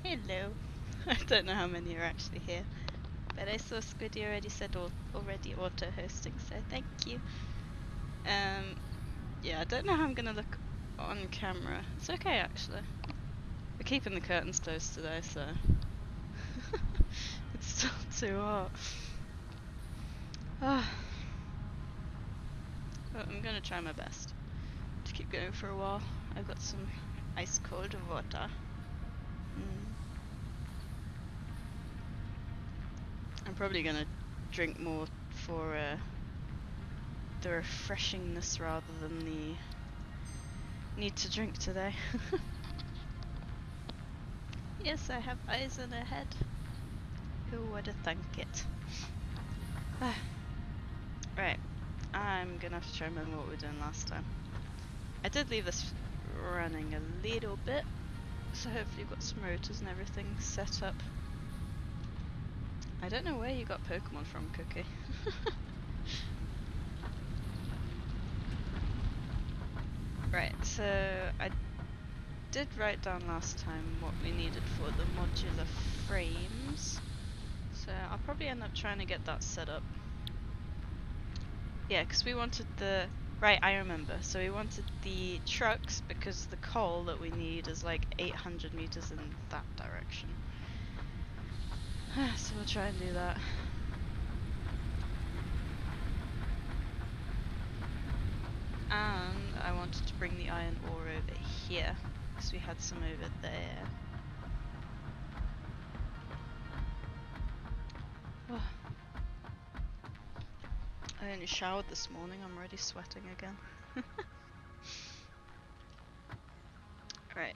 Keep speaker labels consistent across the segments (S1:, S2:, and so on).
S1: Hello. I don't know how many are actually here, but I saw Squiddy already said already auto-hosting, so thank you. Yeah, I don't know how I'm gonna look on camera. It's okay actually. We're keeping the curtains closed today, so it's still too hot. Ah, but I'm gonna try my best to keep going for a while. I've got some ice cold water. I'm probably gonna drink more for the refreshingness rather than the need to drink today. Yes, I have eyes and a head. Who would have thunk it? Right, I'm gonna have to try and remember what we were doing last time. I did leave this running a little bit, so hopefully you've got some rotors and everything set up. I don't know where you got Pokemon from, Cookie. Right, so I did write down last time what we needed for the modular frames. So I'll probably end up trying to get that set up. Yeah, because we wanted the... Right, I remember. So we wanted the trucks because the coal that we need is like 800 meters in that direction. So we'll try and do that. And I wanted to bring the iron ore over here because we had some over there. Oh. I only showered this morning, I'm already sweating again. Right,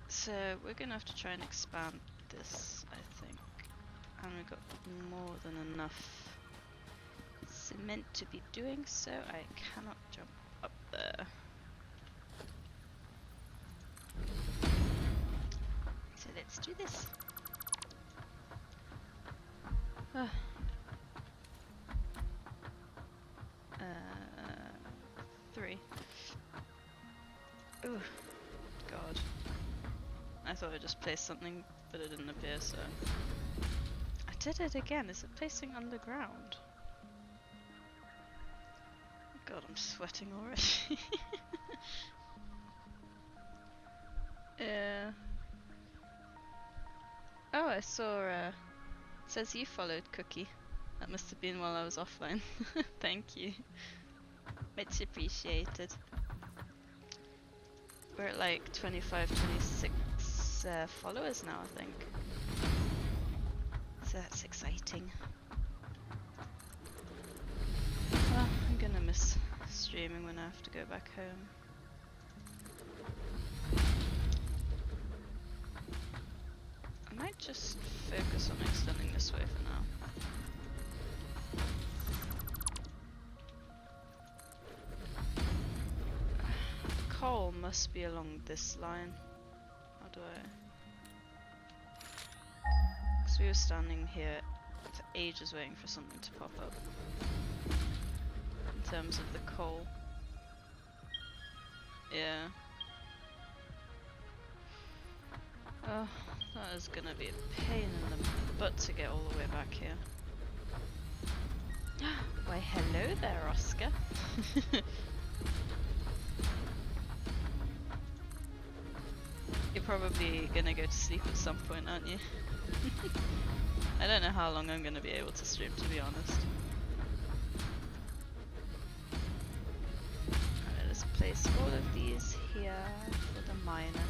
S1: so we're gonna have to try and expand this, I think. And we've got more than enough cement to be doing so. I cannot jump up there. So let's do this. 3. Ooh, God. I thought I just placed something, but it didn't appear, so... I did it again. Is it placing underground? God, I'm sweating already. Yeah. Oh, I saw, it says you followed Cookie. That must have been while I was offline. Thank you. Much appreciated. We're at like 25, 26 followers now, I think. So that's exciting. Well, I'm gonna miss streaming when I have to go back home. I might just focus on extending this way for now. The coal must be along this line. How do I... Because we were standing here for ages waiting for something to pop up. In terms of the coal. Yeah. Oh, that is gonna be a pain in the butt to get all the way back here. Why hello there, Oscar. You're probably gonna go to sleep at some point, aren't you? I don't know how long I'm gonna be able to stream, to be honest. Alright, let's place all of these here for the miner.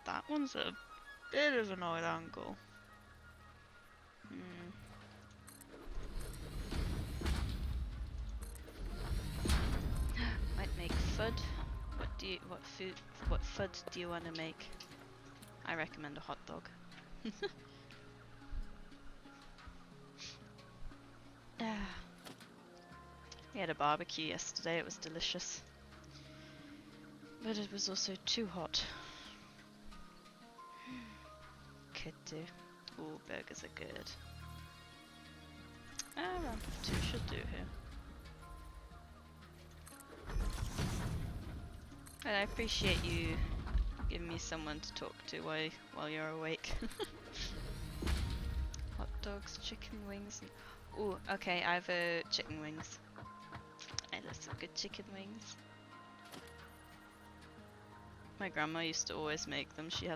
S1: That one's a bit of an odd angle. Might make FUD. What FUD do you want to make? I recommend a hot dog. We had a barbecue yesterday, it was delicious. But it was also too hot. Could do. Ooh, burgers are good. Well, 2 should do here. I appreciate you giving me someone to talk to while you're awake. Hot dogs, chicken wings. Ooh, okay, I have chicken wings. I love some good chicken wings. My grandma used to always make them. She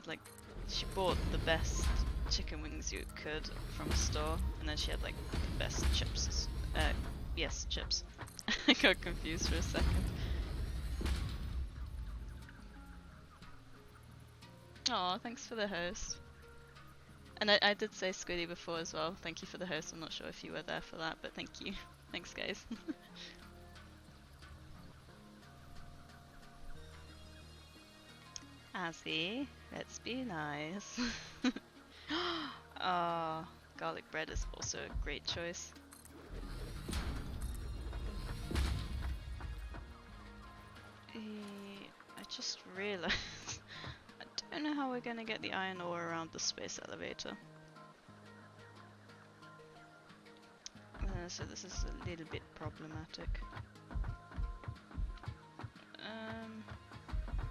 S1: bought the best chicken wings you could from a store, and then she had like the best chips. Yes, chips. I got confused for a second. Aw, thanks for the host. And I did say Squiddy before as well. Thank you for the host. I'm not sure if you were there for that, but thank you. Thanks, guys. Azzy, let's be nice. Ah, garlic bread is also a great choice. I just realized I don't know how we're gonna get the iron ore around the space elevator. So this is a little bit problematic.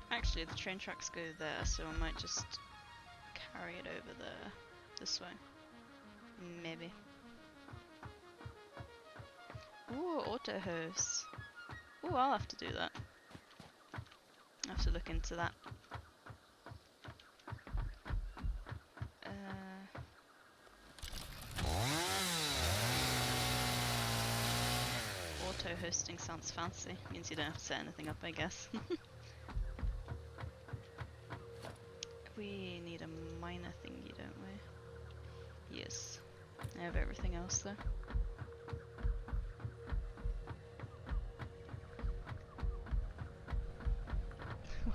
S1: Actually the train tracks go there, so I might just carry it over there, this way. Maybe. Ooh, auto hose. Ooh, I'll have to do that. I'll have to look into that. Auto hosting sounds fancy. Means you don't have to set anything up, I guess. We need a miner thingy, don't we? Yes. I have everything else though.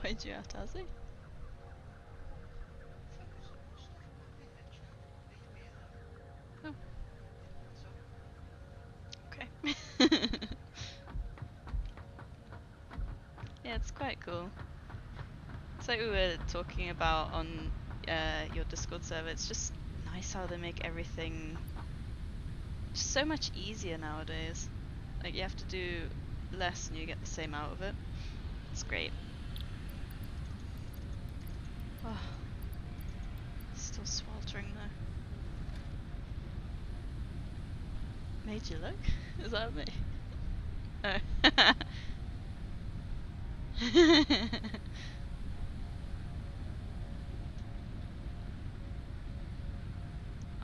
S1: Why'd you have Tazzy? Oh. Okay. Yeah, it's quite cool. It's like we were talking about on your Discord server. It's just nice how they make everything just so much easier nowadays. Like you have to do less and you get the same out of it. It's great. Oh, still sweltering though. Made you look? Is that me? Oh.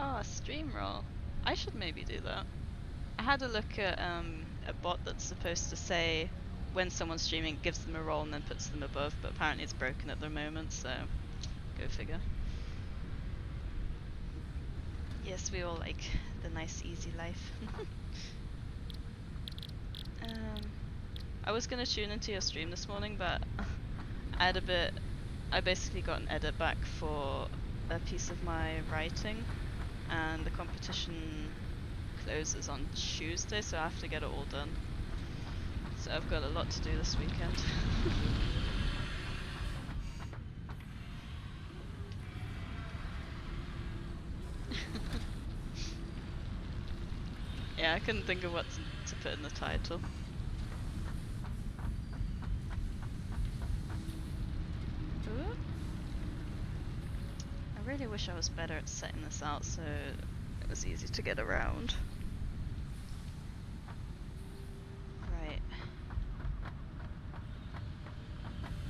S1: Oh, stream roll. I should maybe do that. I had a look at a bot that's supposed to say when someone's streaming, it gives them a roll and then puts them above, but apparently it's broken at the moment, so go figure. Yes, we all like the nice easy life. I was gonna tune into your stream this morning, but I basically got an edit back for a piece of my writing, and the competition closes on Tuesday, so I have to get it all done. So I've got a lot to do this weekend. Yeah, I couldn't think of what to put in the title. Ooh. I really wish I was better at setting this out so it was easy to get around. Right.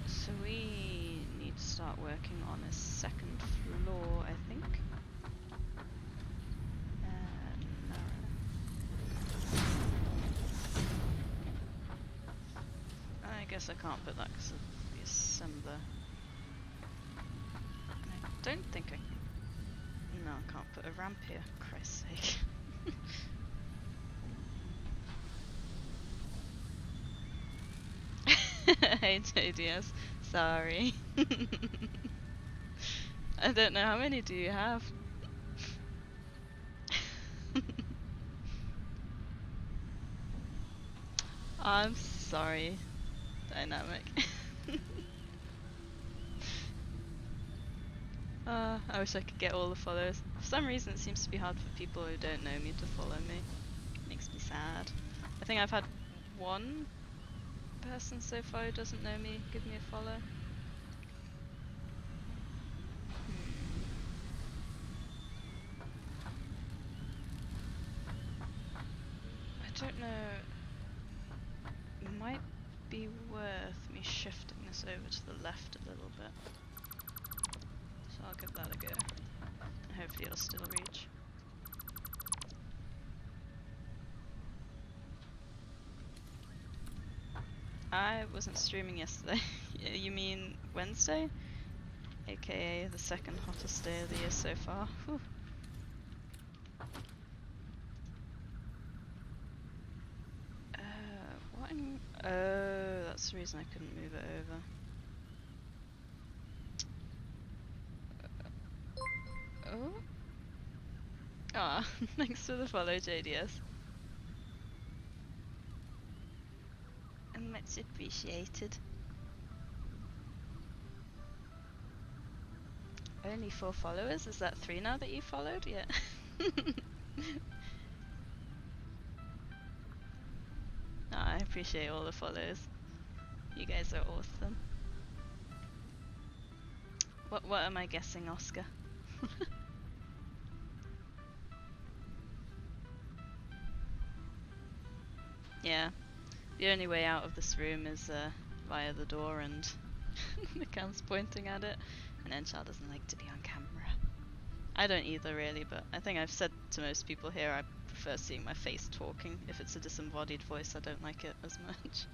S1: So we need to start working on a second floor, I think. I guess I can't put that because of the assembler. I don't think I... No, I can't put a ramp here, Christ's sake. Hey JDS, sorry. I don't know, how many do you have? I'm sorry, Dynamic. I wish I could get all the followers. For some reason it seems to be hard for people who don't know me to follow me. Makes me sad. I think I've had one person so far who doesn't know me give me a follow? I don't know. It might be worth me shifting this over to the left a little bit. So I'll give that a go. Hopefully it'll still reach. I wasn't streaming yesterday. You mean Wednesday? AKA the second hottest day of the year so far. Whew. What oh, that's the reason I couldn't move it over. Oh? Ah, thanks for the follow, JDS. And much appreciated. Only 4 followers? Is that 3 now that you followed? Yeah. I appreciate all the follows. You guys are awesome. What am I guessing, Oscar? Yeah. The only way out of this room is via the door, and the cam's pointing at it. And Enchar doesn't like to be on camera. I don't either, really, but I think I've said to most people here I prefer seeing my face talking. If it's a disembodied voice, I don't like it as much.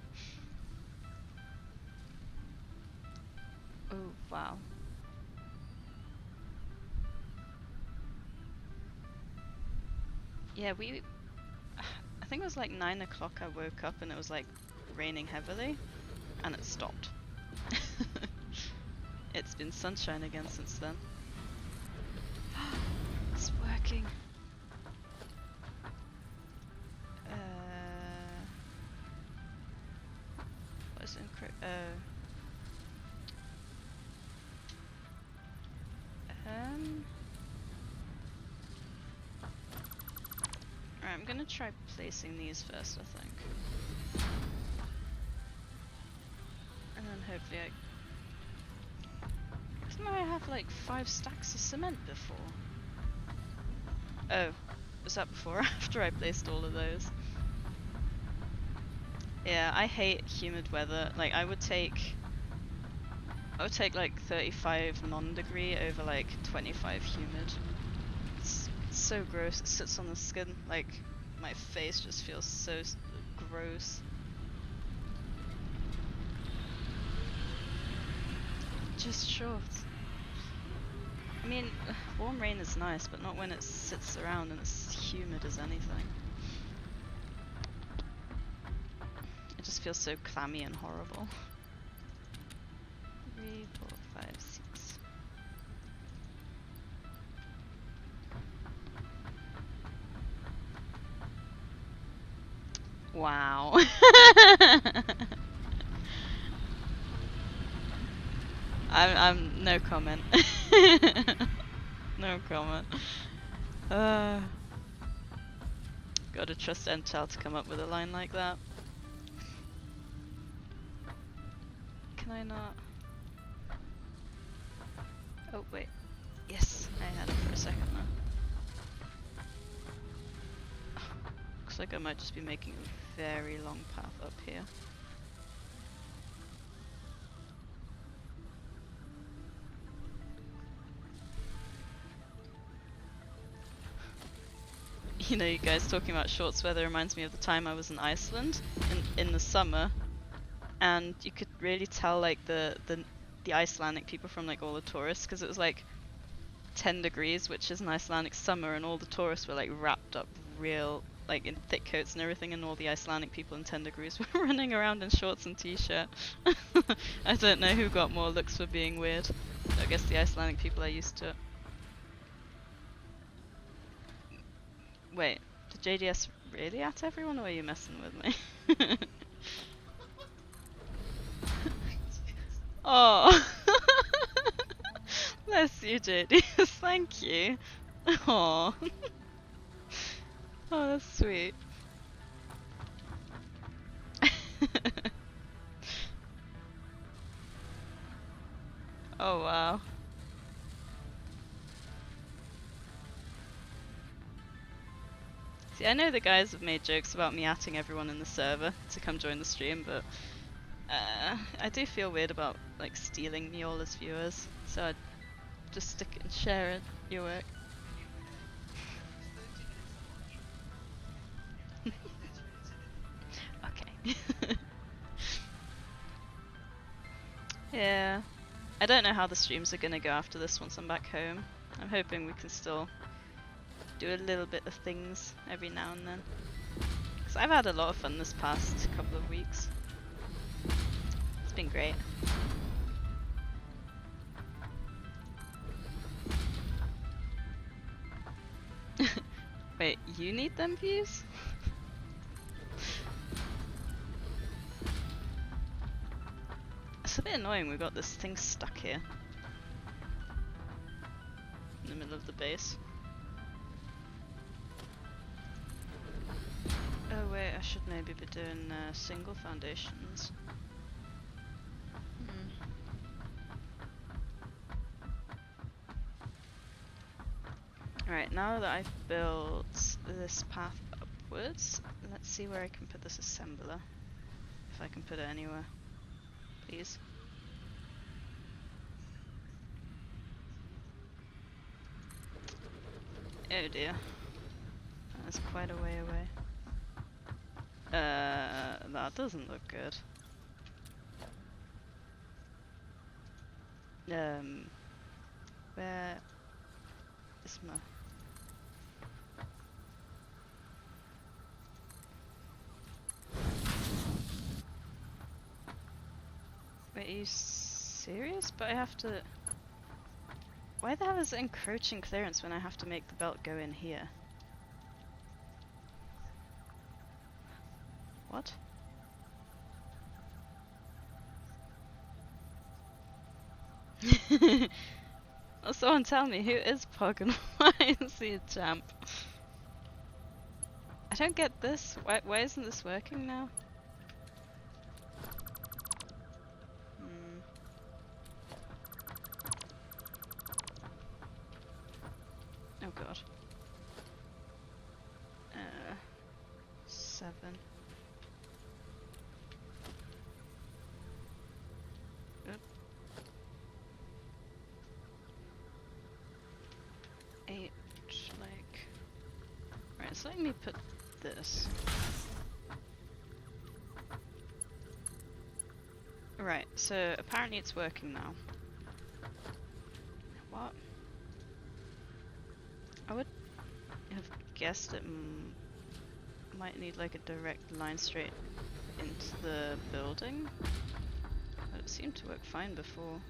S1: Oh, wow. Yeah, I think it was like 9 o'clock I woke up and it was like raining heavily, and it stopped. It's been sunshine again since then. It's working. What is encrypt? Alright, I'm gonna try placing these first, I think. And then hopefully Didn't I have like 5 stacks of cement before? Oh, was that before or after I placed all of those? Yeah, I hate humid weather. Like I would take like 35 non-degree over like 25 humid. It's so gross. It sits on the skin. Like my face just feels so gross. Just shorts. I mean, warm rain is nice, but not when it sits around and it's humid as anything. It just feels so clammy and horrible. 3, 4, 5, 6. Wow. I'm no comment. No comment. Gotta trust Entel to come up with a line like that. Can I not? Oh wait. Yes, I had it for a second now. Looks like I might just be making a very long path up here. You know, you guys talking about shorts weather reminds me of the time I was in Iceland in the summer, and you could really tell like the Icelandic people from like all the tourists, because it was like 10 degrees, which is an Icelandic summer, and all the tourists were like wrapped up real like in thick coats and everything, and all the Icelandic people in 10 degrees were running around in shorts and t-shirt. I don't know who got more looks for being weird. I guess the Icelandic people are used to it. Wait, did JDS really at everyone, or are you messing with me? Oh, bless you, JDS. Thank you. Oh, oh, that's sweet. wow. See, I know the guys have made jokes about me atting everyone in the server to come join the stream, but I do feel weird about like stealing you all as viewers, so I'd just stick it and share it, your work. Okay. Yeah. I don't know how the streams are gonna go after this once I'm back home. I'm hoping we can still do a little bit of things every now and then. Because I've had a lot of fun this past couple of weeks. It's been great. Wait, you need them views? It's a bit annoying we've got this thing stuck here. In the middle of the base. Oh wait, I should maybe be doing single foundations. Alright, now that I've built this path upwards, let's see where I can put this assembler. If I can put it anywhere. Please. Oh dear. That's quite a way away. That doesn't look good. Where is my... Wait, are you serious? But I have to... Why the hell is it encroaching clearance when I have to make the belt go in here? What? Well, someone tell me, who is Pog and why is he a champ? I don't get this. Why isn't this working now? Oh god. 7. Oop. 8, like... Right, it's letting me put this. Right, so apparently it's working now. What? I would have guessed it might need like a direct line straight into the building, but it seemed to work fine before.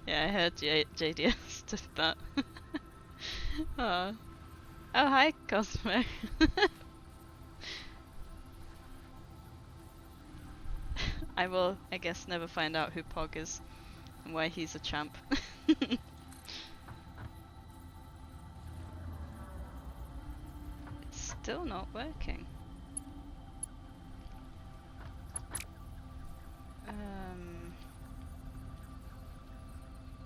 S1: Yeah, I heard JDS did that. Oh. Oh, hi, Cosmo. I will, I guess, never find out who Pog is and why he's a champ. It's still not working.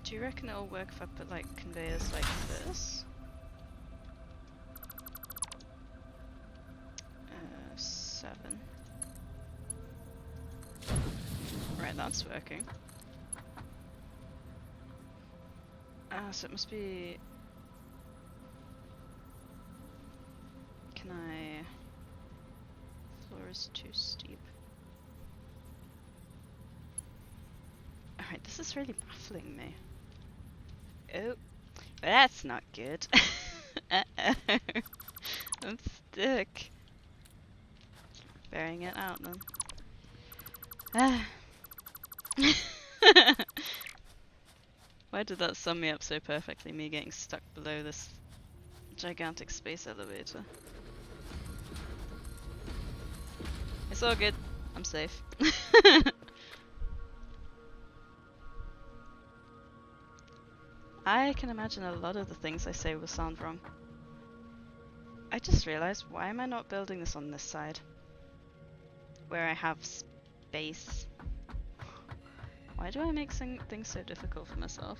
S1: Do you reckon it'll work if I put like conveyors like this? 7. Right, that's working. So it must be... Can I... Floor is too steep. Alright, this is really baffling me. Oh, that's not good. Uh-oh. I'm stuck. Bearing it out then. Why did that sum me up so perfectly, me getting stuck below this gigantic space elevator? It's all good. I'm safe. I can imagine a lot of the things I say will sound wrong. I just realized, why am I not building this on this side? Where I have space. Why do I make things so difficult for myself?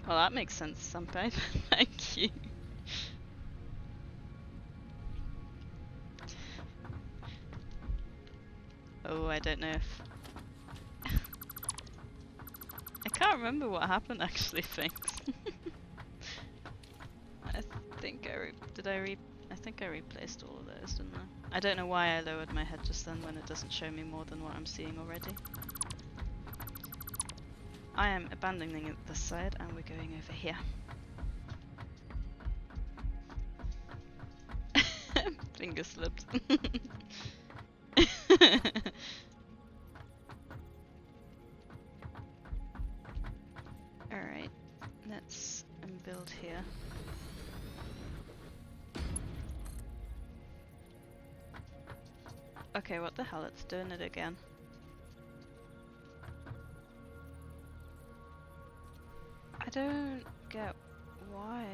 S1: Well, that makes sense, Senpai. Thank you. Oh, I don't know if... I can't remember what happened actually, thanks. I think I think I replaced all of those, didn't I? I don't know why I lowered my head just then when it doesn't show me more than what I'm seeing already. I am abandoning it this side and we're going over here. Finger slipped. Alright, let's build here. Okay, what the hell, it's doing it again. I don't get why.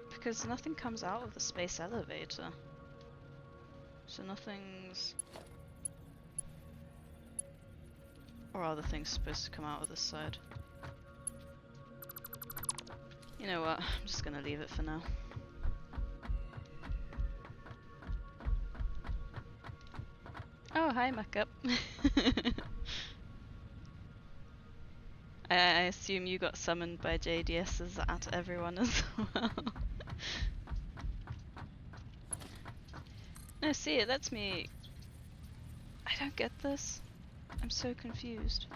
S1: Because nothing comes out of the space elevator. So nothing's... Or are the things supposed to come out of this side? You know what, I'm just gonna leave it for now. Oh, hi, Muckup. I assume you got summoned by JDS's at everyone as well. No, see, it lets me... I don't get this. I'm so confused.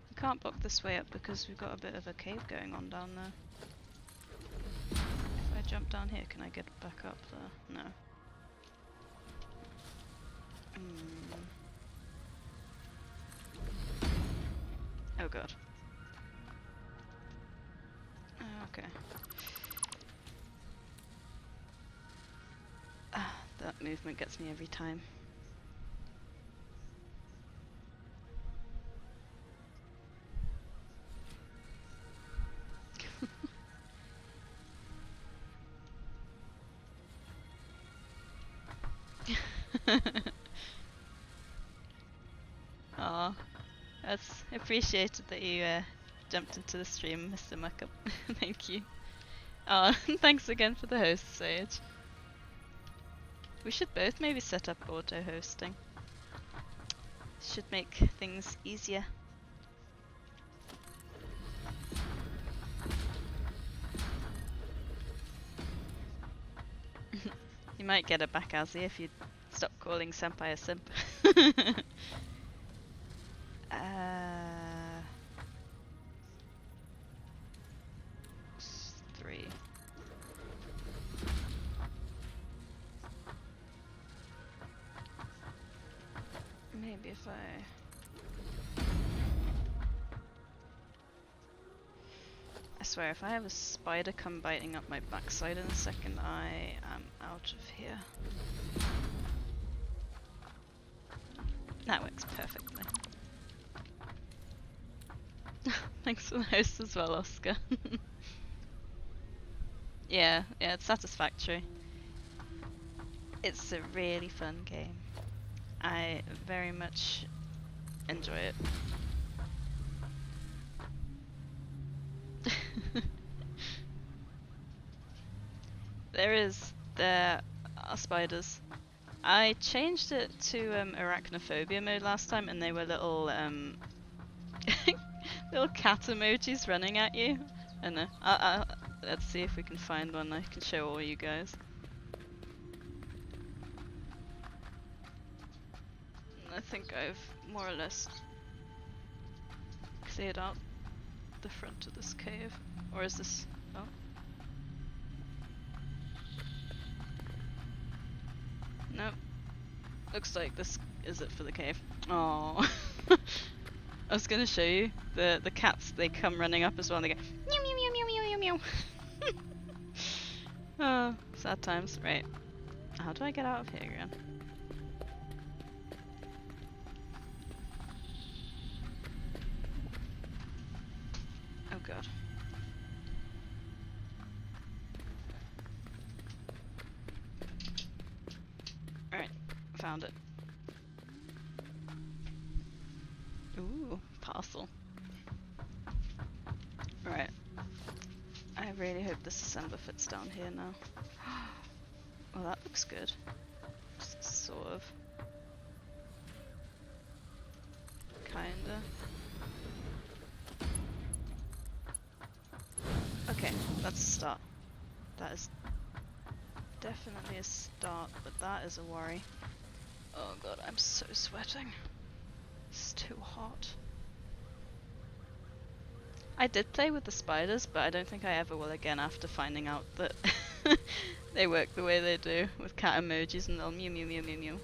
S1: We can't block this way up because we've got a bit of a cave going on down there. If I jump down here, can I get back up there? No. Oh god. Okay. That movement gets me every time. Aw, that's appreciated that you jumped into the stream, Mr. Muckup. Thank you. Aw, thanks again for the host, Sage. We should both maybe set up auto-hosting. Should make things easier. You might get it back, Azzy, if you stop calling Senpai a simp. 3. Maybe if I swear, if I have a spider come biting up my backside in a second, I am out of here. That works perfectly. Thanks for the host as well, Oscar. Yeah, it's Satisfactory. It's a really fun game. I very much enjoy it. There are spiders. I changed it to arachnophobia mode last time, and they were little little cat emojis running at you. I don't know. Let's see if we can find one I can show all you guys. I think I've more or less cleared out the front of this cave. Or is this... oh. Nope. Looks like this is it for the cave. Oh. I was gonna show you the cats. They come running up as well and they go meow meow meow meow meow meow meow. Oh, sad times. Right. How do I get out of here again? found it. Ooh, parcel. Right. I really hope this assembler fits down here now. Well, that looks good. Just sort of. Kinda. Okay, that's a start. That is definitely a start, but that is a worry. Oh god, I'm so sweating. It's too hot. I did play with the spiders, but I don't think I ever will again after finding out that they work the way they do with cat emojis and they'll mew mew mew mew mew.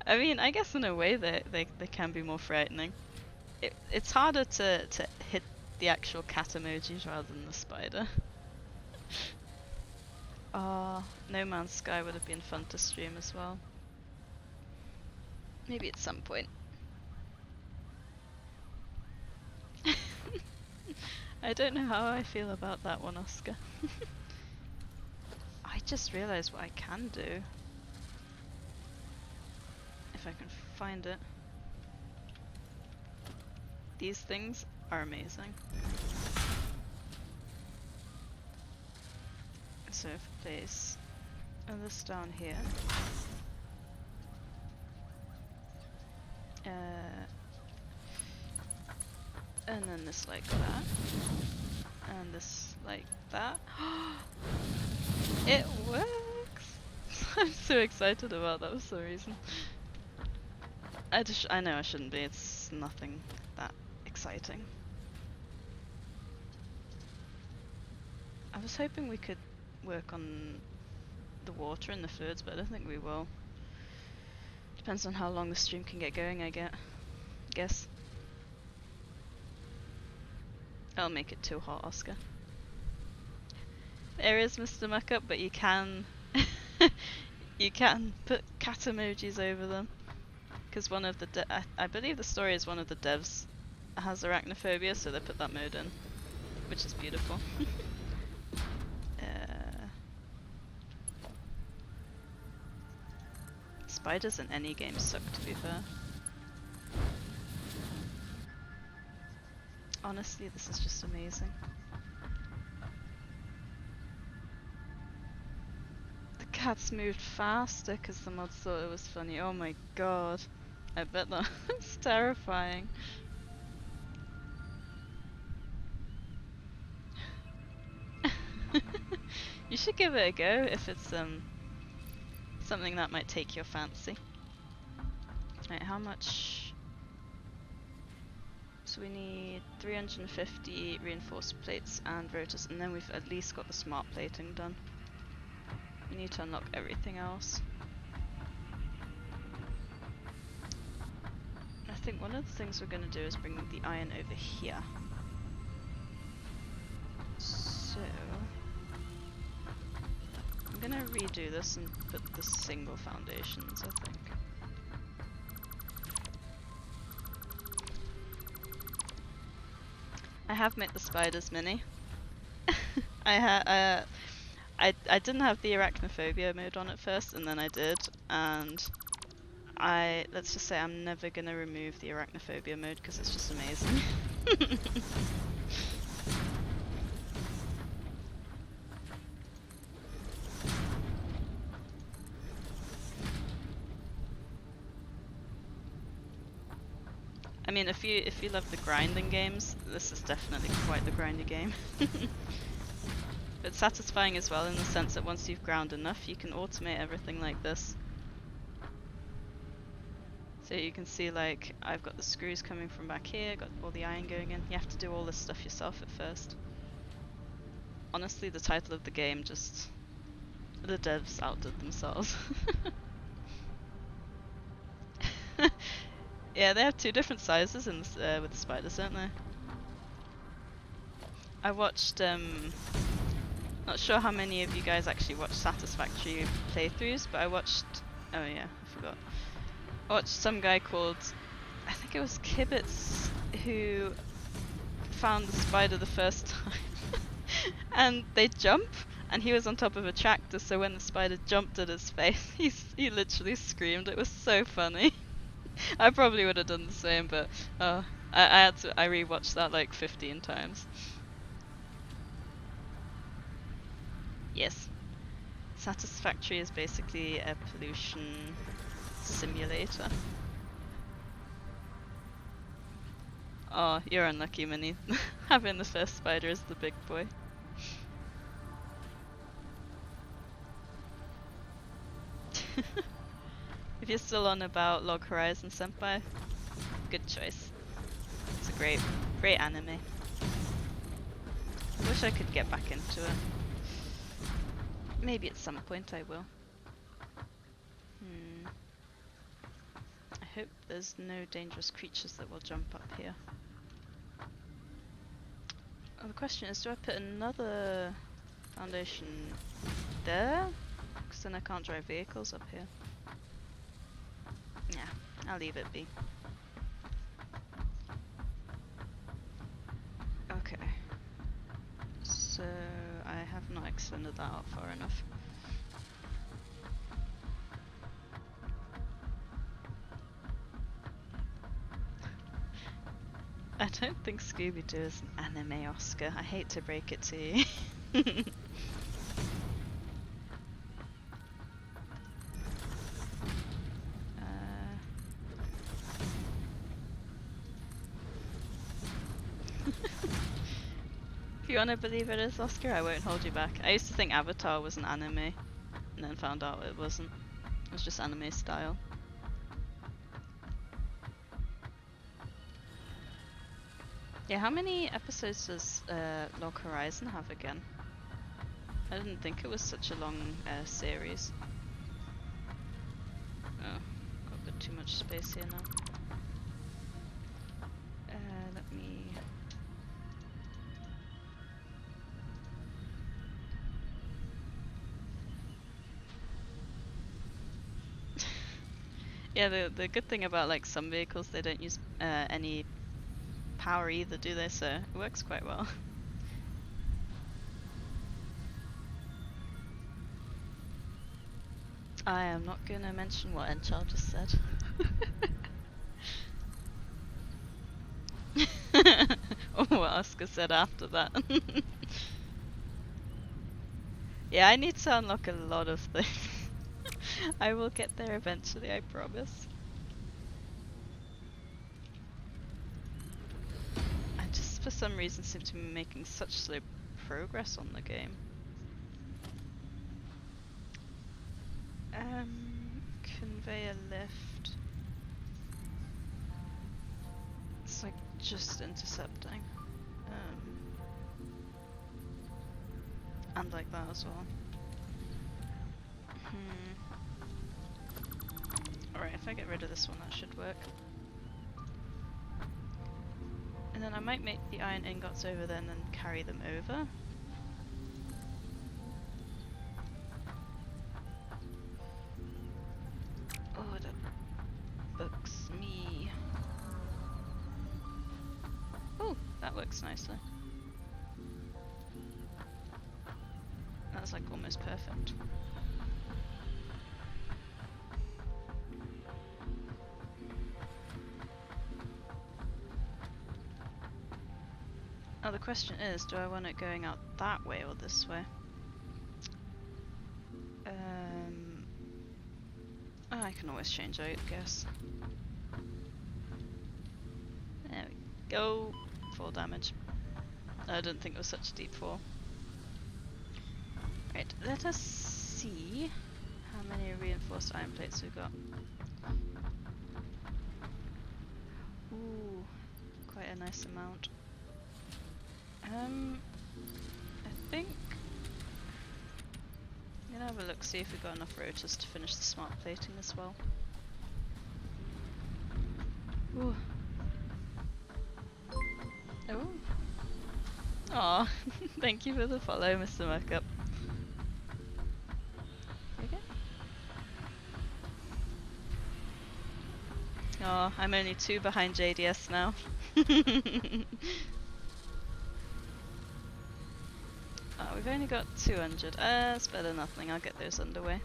S1: I mean, I guess in a way they can be more frightening. It's harder to hit the actual cat emojis rather than the spider. No Man's Sky would have been fun to stream as well. Maybe at some point. I don't know how I feel about that one, Oscar. I just realised what I can do. If I can find it. These things are amazing. So if I place this down here. And then this like that. And this like that. It works! I'm so excited about that for some reason. I know I shouldn't be, it's nothing that exciting. I was hoping we could work on the water and the fluids, but I don't think we will. Depends on how long the stream can get going, I guess. I'll make it too hot, Oscar. There is Mr. Muckup, but you can you can put cat emojis over them. Because one of the I believe the story is one of the devs has arachnophobia, so they put that mode in, which is beautiful. Spiders in any game suck, to be fair. Honestly, this is just amazing. The cats moved faster because the mods thought it was funny. Oh my god. I bet that's terrifying. You should give it a go if it's something that might take your fancy. Right, how much? So we need 350 reinforced plates and rotors, and then we've at least got the smart plating done. We need to unlock everything else. I think one of the things we're going to do is bring the iron over here. So I'm going to redo this and put the single foundations, I think. I have made the spiders mini. I didn't have the arachnophobia mode on at first, and then I did, and let's just say I'm never gonna remove the arachnophobia mode because it's just amazing. I mean, if you love the grinding games, this is definitely quite the grindy game. But satisfying as well in the sense that once you've ground enough, you can automate everything like this. So you can see, like, I've got the screws coming from back here, got all the iron going in. You have to do all this stuff yourself at first. Honestly, the title of the game just... the devs outdid themselves. Yeah, they have two different sizes in this, with the spiders, don't they? I watched, not sure how many of you guys actually watched Satisfactory playthroughs, but I watched, oh yeah, I forgot. I watched some guy called, I think it was Kibitz, who found the spider the first time. And they jump, and he was on top of a tractor, so when the spider jumped at his face, he literally screamed. It was so funny. I probably would have done the same, but I rewatched that like 15 times. Yes. Satisfactory is basically a pollution simulator. Oh, you're unlucky, Minnie. Having the first spider is the big boy. If you're still on about Log Horizon Senpai, good choice. It's a great anime. Wish I could get back into it. Maybe at some point I will. I hope there's no dangerous creatures that will jump up here. Oh, the question is, do I put another foundation there? Because then I can't drive vehicles up here. Yeah, I'll leave it be. Okay. So I have not extended that out far enough. I don't think Scooby-Doo is an anime Oscar. I hate to break it to you. If you want to believe it is Oscar, I won't hold you back. I used to think Avatar was an anime, and then found out it wasn't. It was just anime style. Yeah, how many episodes does Log Horizon have again? I didn't think it was such a long series. Oh, got a bit too much space here now. Let me... Yeah, the good thing about like some vehicles, they don't use any power either, do they? So it works quite well. I am not going to mention what Enchal just said. Or what Oscar said after that. Yeah, I need to unlock a lot of things. I will get there eventually, I promise. I just for some reason seem to be making such slow progress on the game. Conveyor lift. It's like just intercepting. And like that as well. Alright, if I get rid of this one, that should work. And then I might make the iron ingots over there and then carry them over. Oh, that books me. Oh, that works nicely. That's like almost perfect. Oh, the question is, do I want it going out that way or this way? Oh, I can always change out, I guess. There we go. 4 damage. I didn't think it was such a deep fall. Right, let us see how many reinforced iron plates we've got. Ooh, quite a nice amount. I think I'm gonna have a look, see if we've got enough rotors to finish the smart plating as well. Ooh. Oh. Aw, thank you for the follow, Mr. Markup. Okay. Oh, I'm only 2 behind JDS now. we've only got 200. It's better than nothing. I'll get those underway.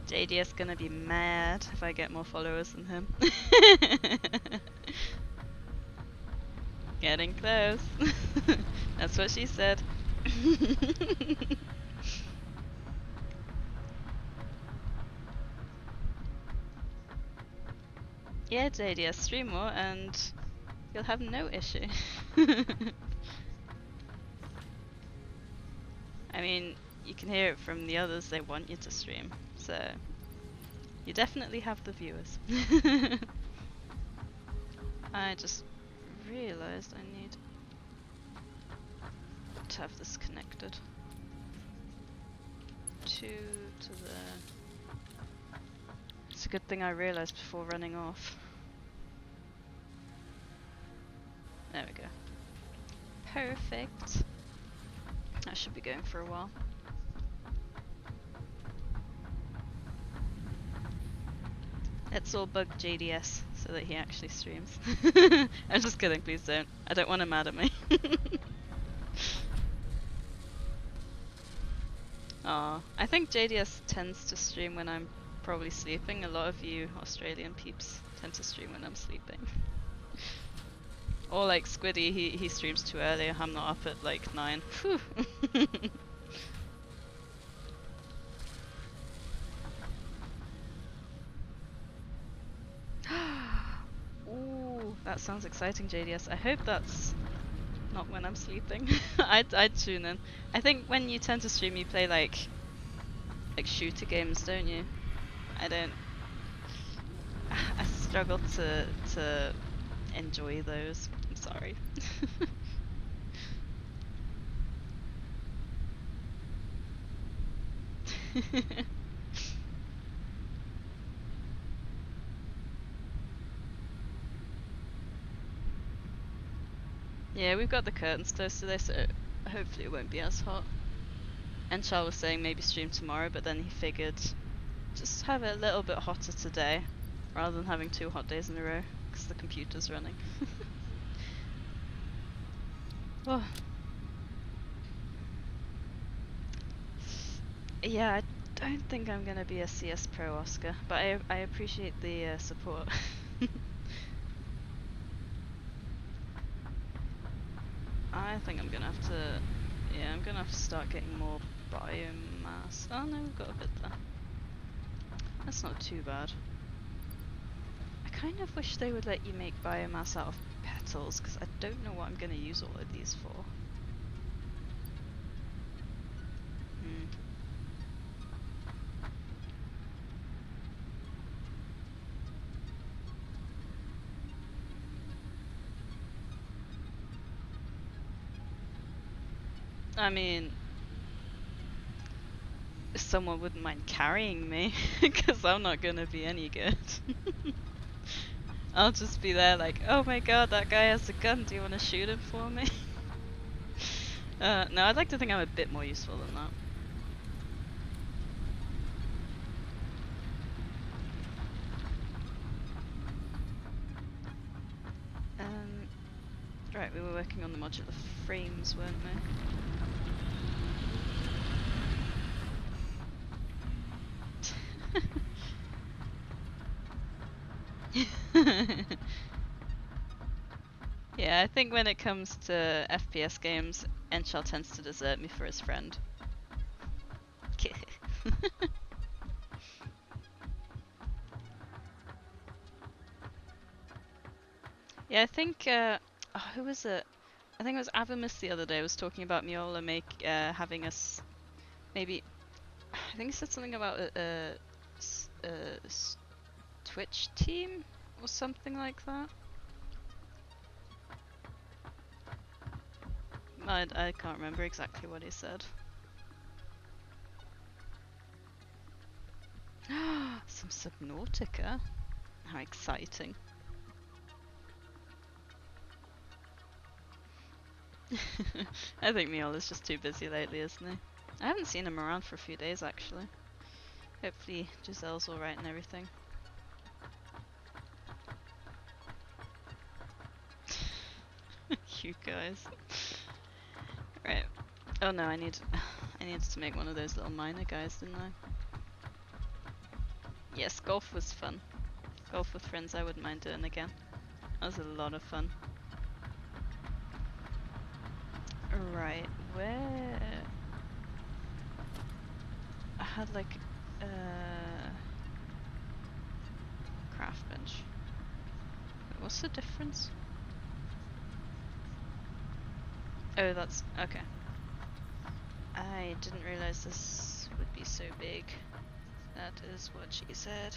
S1: JDS gonna be mad if I get more followers than him. Getting close. That's what she said. Yeah, JDS, stream more and you'll have no issue. I mean, you can hear it from the others, they want you to stream, so you definitely have the viewers. I just realized I need to have this connected. 2 to there. It's a good thing I realized before running off. There we go. Perfect. I should be going for a while. Let's all bug JDS so that he actually streams. I'm just kidding, please don't. I don't want him mad at me. Aw, I think JDS tends to stream when I'm probably sleeping. A lot of you Australian peeps tend to stream when I'm sleeping. Or like Squiddy, he streams too early. I'm not up at like 9. Whew. Ooh, that sounds exciting, JDS. I hope that's not when I'm sleeping. I'd tune in. I think when you tend to stream, you play like shooter games, don't you? I don't. I struggle to enjoy those. I'm sorry. Yeah, we've got the curtains closed today, so hopefully it won't be as hot. And Charles was saying maybe stream tomorrow, but then he figured just have it a little bit hotter today, rather than having 2 hot days in a row, because the computer's running. Oh. Yeah, I don't think I'm gonna be a CS Pro, Oscar, but I appreciate the support. I think I'm gonna have to, yeah, I'm gonna have to start getting more biomass. Oh no, we've got a bit there. That's not too bad. I kind of wish they would let you make biomass out of petals, because I don't know what I'm gonna use all of these for. I mean, someone wouldn't mind carrying me, because I'm not gonna be any good. I'll just be there like, oh my god, that guy has a gun, do you want to shoot him for me? No, I'd like to think I'm a bit more useful than that. Right, we were working on the modular frames, weren't we? Yeah, I think when it comes to FPS games, Enchal tends to desert me for his friend. Yeah, I think, who was it? I think it was Avamis the other day was talking about Miola having us, maybe, I think he said something about a Twitch team or something like that. I can't remember exactly what he said. Some Subnautica? How exciting. I think Miola's just too busy lately, isn't he? I haven't seen him around for a few days actually. Hopefully Giselle's alright and everything. You guys. Right. Oh no, I needed to make one of those little miner guys, didn't I? Yes, golf was fun. Golf with friends I wouldn't mind doing again. That was a lot of fun. Right, where... I had like a craft bench. Wait, what's the difference? Oh, that's... okay. I didn't realize this would be so big. That is what she said.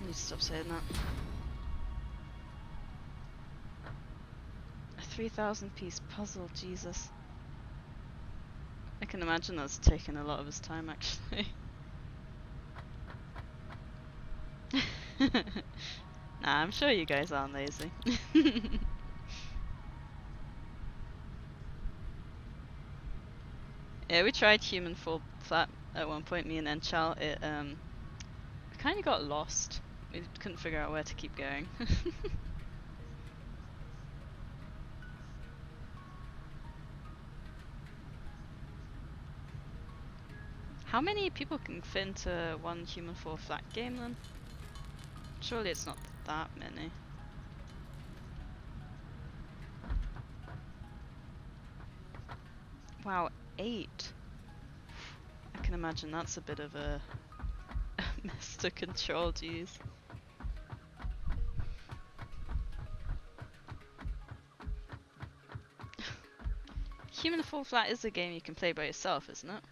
S1: I need to stop saying that. A 3,000 piece puzzle, Jesus. I can imagine that's taken a lot of his time, actually. Nah, I'm sure you guys aren't lazy. Yeah, we tried human fall flat at one point, me and Enchal. It we kind of got lost. We couldn't figure out where to keep going. How many people can fit into one human fall flat game then? Surely it's not that many. Wow, 8. I can imagine that's a bit of a mess to control, jeez. Human fall flat is a game you can play by yourself, isn't it?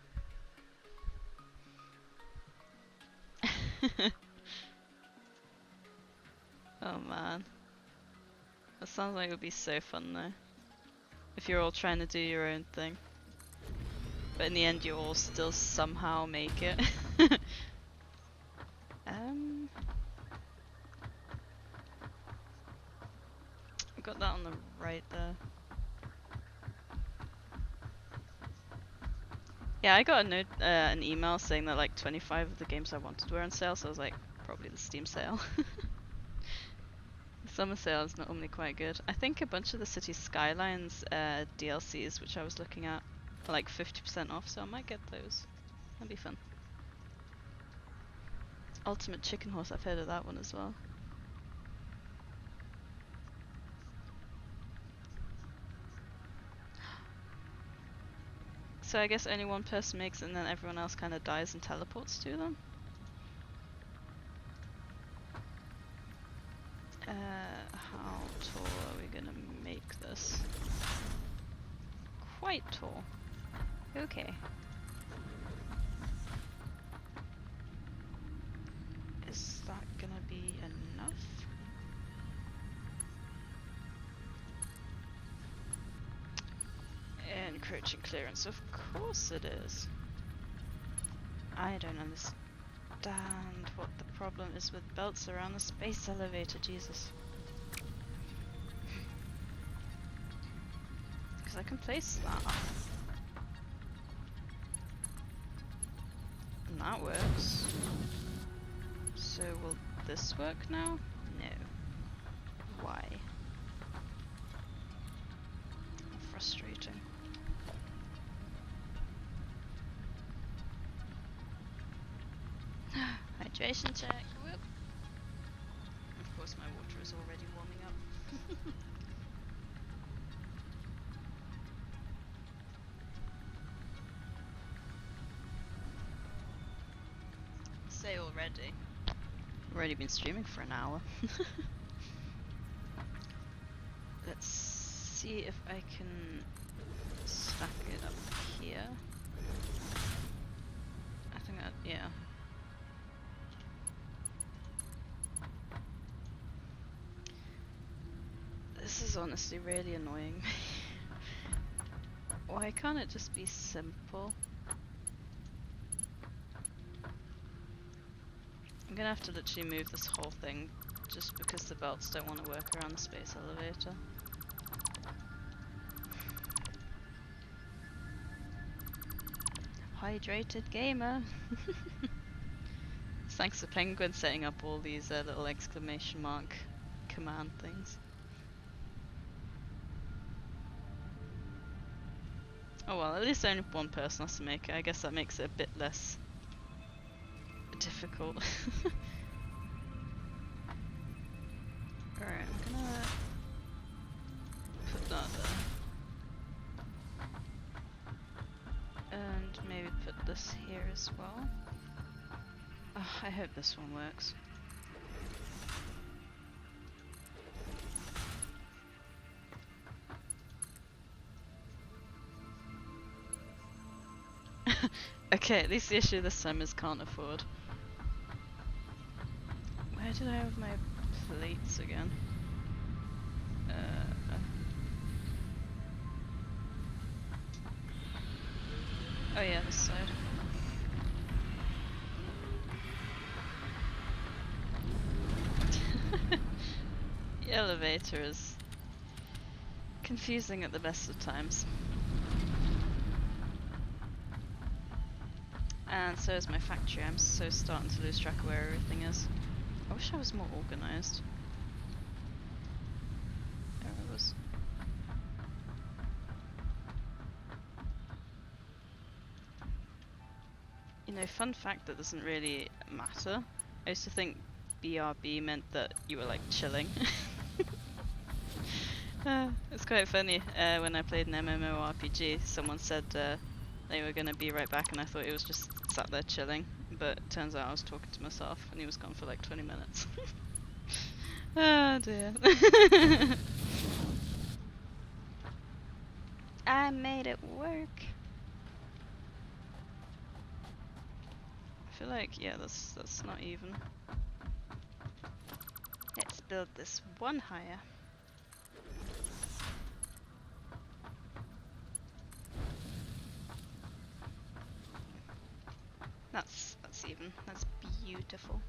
S1: Oh man. That sounds like it would be so fun though. If you're all trying to do your own thing. But in the end you all still somehow make it. I've got that on the right there. Yeah, I got a note, an email saying that like 25 of the games I wanted were on sale, so I was like, probably the Steam sale. The summer sale is normally quite good. I think a bunch of the City Skylines DLCs, which I was looking at, are like 50% off, so I might get those. That'd be fun. Ultimate Chicken Horse, I've heard of that one as well. So I guess only one person makes it and then everyone else kind of dies and teleports to them? How tall are we gonna make this? Quite tall. Okay. Is that gonna be enough? Encroaching clearance, of course it is. I don't understand what the problem is with belts around the space elevator, Jesus. Because I can place that. And that works. So will this work now? No. Why? Frustrating. Hydration check. Whoop. Of course my water is already warming up. Say already. I've already been streaming for an hour. Let's see if I can stack it up here. I think that, yeah. This is honestly really annoying me. Why can't it just be simple? I'm gonna have to literally move this whole thing just because the belts don't want to work around the space elevator. Hydrated gamer! Thanks to Penguin setting up all these little exclamation mark command things. Oh well, at least only one person has to make it. I guess that makes it a bit less difficult. Alright, I'm gonna put that there. And maybe put this here as well. Oh, I hope this one works. Okay, at least the issue this time is can't afford. Where did I have my plates again? Oh yeah, this side. The elevator is confusing at the best of times. And so is my factory. I'm so starting to lose track of where everything is. I wish I was more organised. There it was. You know, fun fact that doesn't really matter. I used to think BRB meant that you were like chilling. It's quite funny. When I played an MMORPG, someone said they were gonna be right back, and I thought he was just sat there chilling. But it turns out I was talking to myself, and he was gone for like 20 minutes. Oh dear. I made it work. I feel like, yeah, that's not even. Let's build this one higher. That's even. That's beautiful.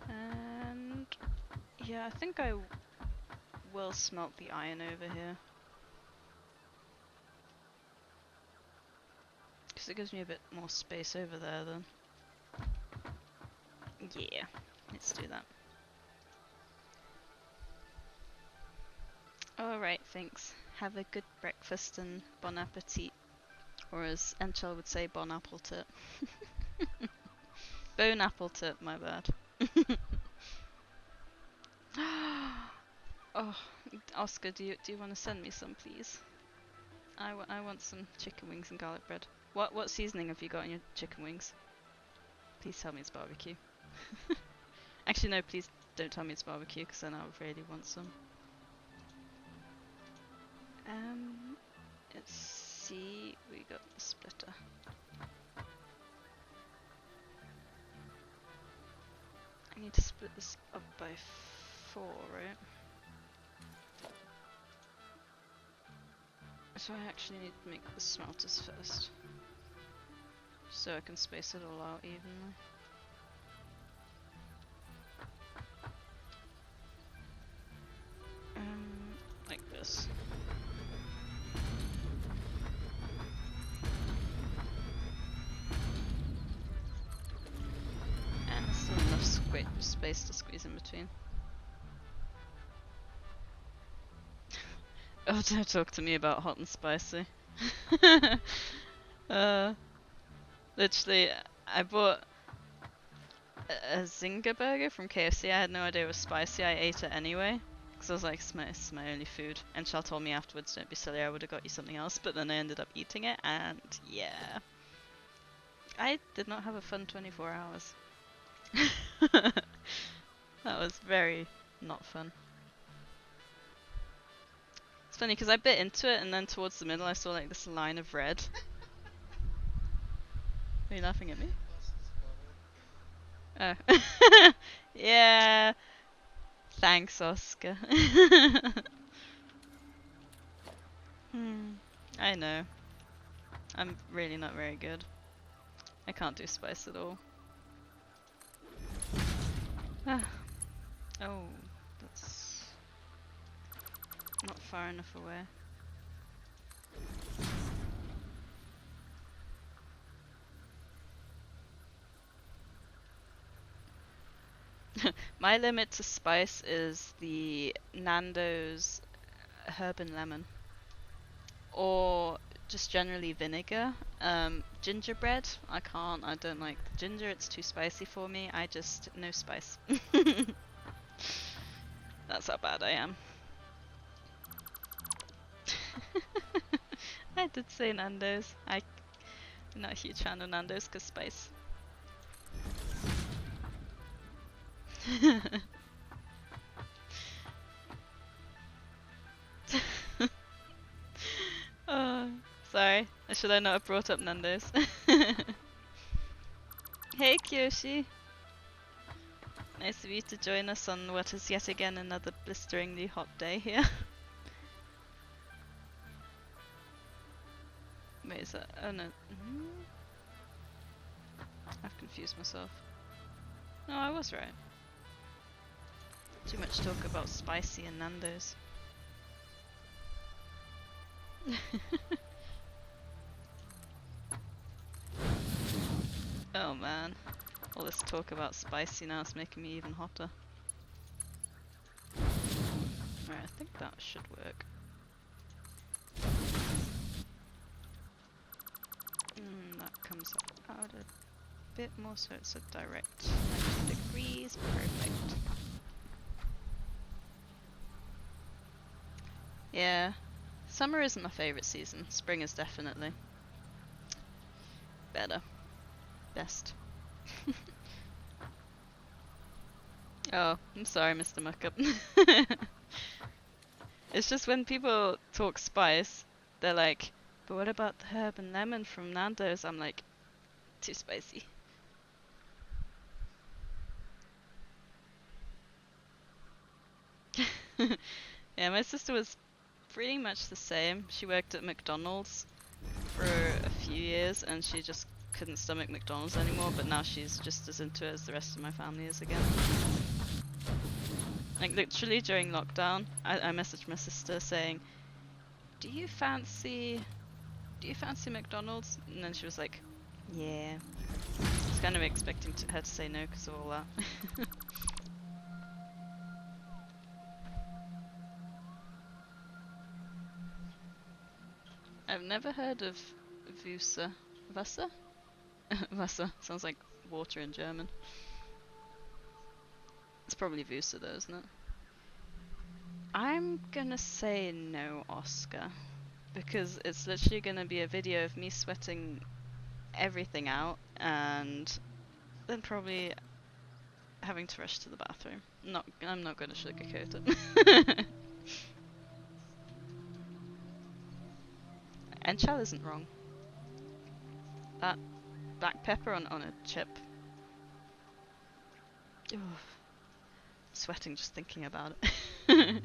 S1: And yeah, I think I will smelt the iron over here. Because it gives me a bit more space over there then. Yeah, let's do that. Alright, thanks. Have a good breakfast and bon appetit. Or as Enchel would say, bon appletit. Bone appletit, my bad. Oh, Oscar, do you want to send me some, please? I want some chicken wings and garlic bread. What seasoning have you got in your chicken wings? Please tell me it's barbecue. Actually, no, please don't tell me it's barbecue, because then I'll really want some. Let's see, we got the splitter. I need to split this up by 4, right? So I actually need to make the smelters first, so I can space it all out evenly. Like this. And there's still enough space to squeeze in between. Oh, don't talk to me about hot and spicy. Literally, I bought a Zinger burger from KFC. I had no idea it was spicy. I ate it anyway, because I was like, it's my only food. And Shell told me afterwards, don't be silly, I would have got you something else. But then I ended up eating it, and yeah. I did not have a fun 24 hours. That was very not fun. It's funny because I bit into it and then towards the middle I saw like this line of red. Are you laughing at me? Oh. Yeah. Thanks, Oscar. I know. I'm really not very good. I can't do spice at all. Oh, that's not far enough away. My limit to spice is the Nando's herb and lemon, or just generally vinegar. Gingerbread, I can't. I don't like the ginger. It's too spicy for me. I just no spice. That's how bad I am. I did say Nando's. I'm not a huge fan of Nando's because spice. Oh, sorry. Should I not have brought up Nando's? Hey Kyoshi! Nice of you to join us on what is yet again another blisteringly hot day here. Wait, is that? Oh no. I've confused myself. No, I was right. Too much talk about spicy and Nando's. Oh man. All this talk about spicy now is making me even hotter. Alright, I think that should work. That comes out a bit more so it's a direct 90 degrees. Perfect. Yeah. Summer isn't my favourite season. Spring is definitely better. Best. Oh, I'm sorry, Mr. Muckup. It's just when people talk spice, they're like, but what about the herb and lemon from Nando's? I'm like, too spicy. Yeah, my sister was pretty much the same. She worked at McDonald's for a few years and she just couldn't stomach McDonald's anymore, but now she's just as into it as the rest of my family is again. Like literally during lockdown, I messaged my sister saying, do you fancy McDonald's? And then she was like, yeah. I was kind of expecting her to say no because of all that. I've never heard of Wusa. Wasser? Wasser. Sounds like water in German. It's probably Wusa though, isn't it? I'm gonna say no, Oscar. Because it's literally gonna be a video of me sweating everything out and then probably having to rush to the bathroom. I'm not gonna sugarcoat it. Enchal isn't wrong. That black pepper on a chip. Ooh, sweating just thinking about it.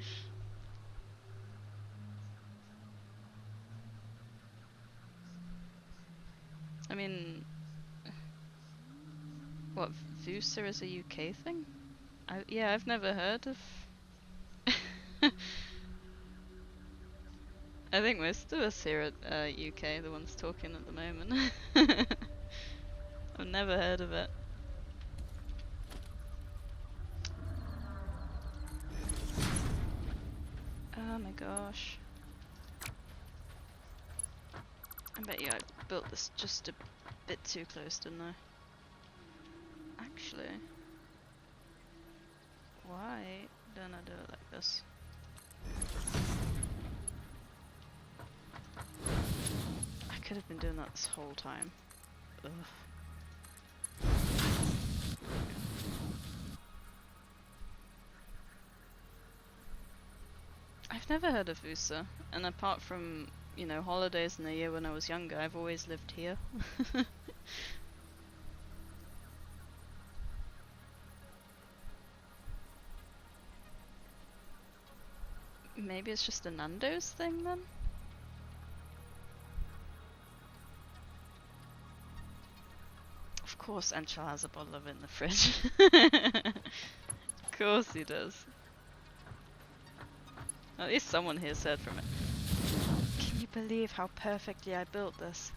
S1: I mean, what, Vusa is a UK thing? Yeah, I've never heard of... I think most of us here at UK, the ones talking at the moment. I've never heard of it. Oh my gosh. I bet you I built this just a bit too close, didn't I? Actually, why don't I do it like this? I could have been doing that this whole time. Ugh. I've never heard of Wusa, and apart from, you know, holidays in the year when I was younger, I've always lived here. Maybe it's just a Nando's thing then? Of course Enchal has a bottle of it in the fridge. Of course he does. At least someone here said from it. Can you believe how perfectly I built this?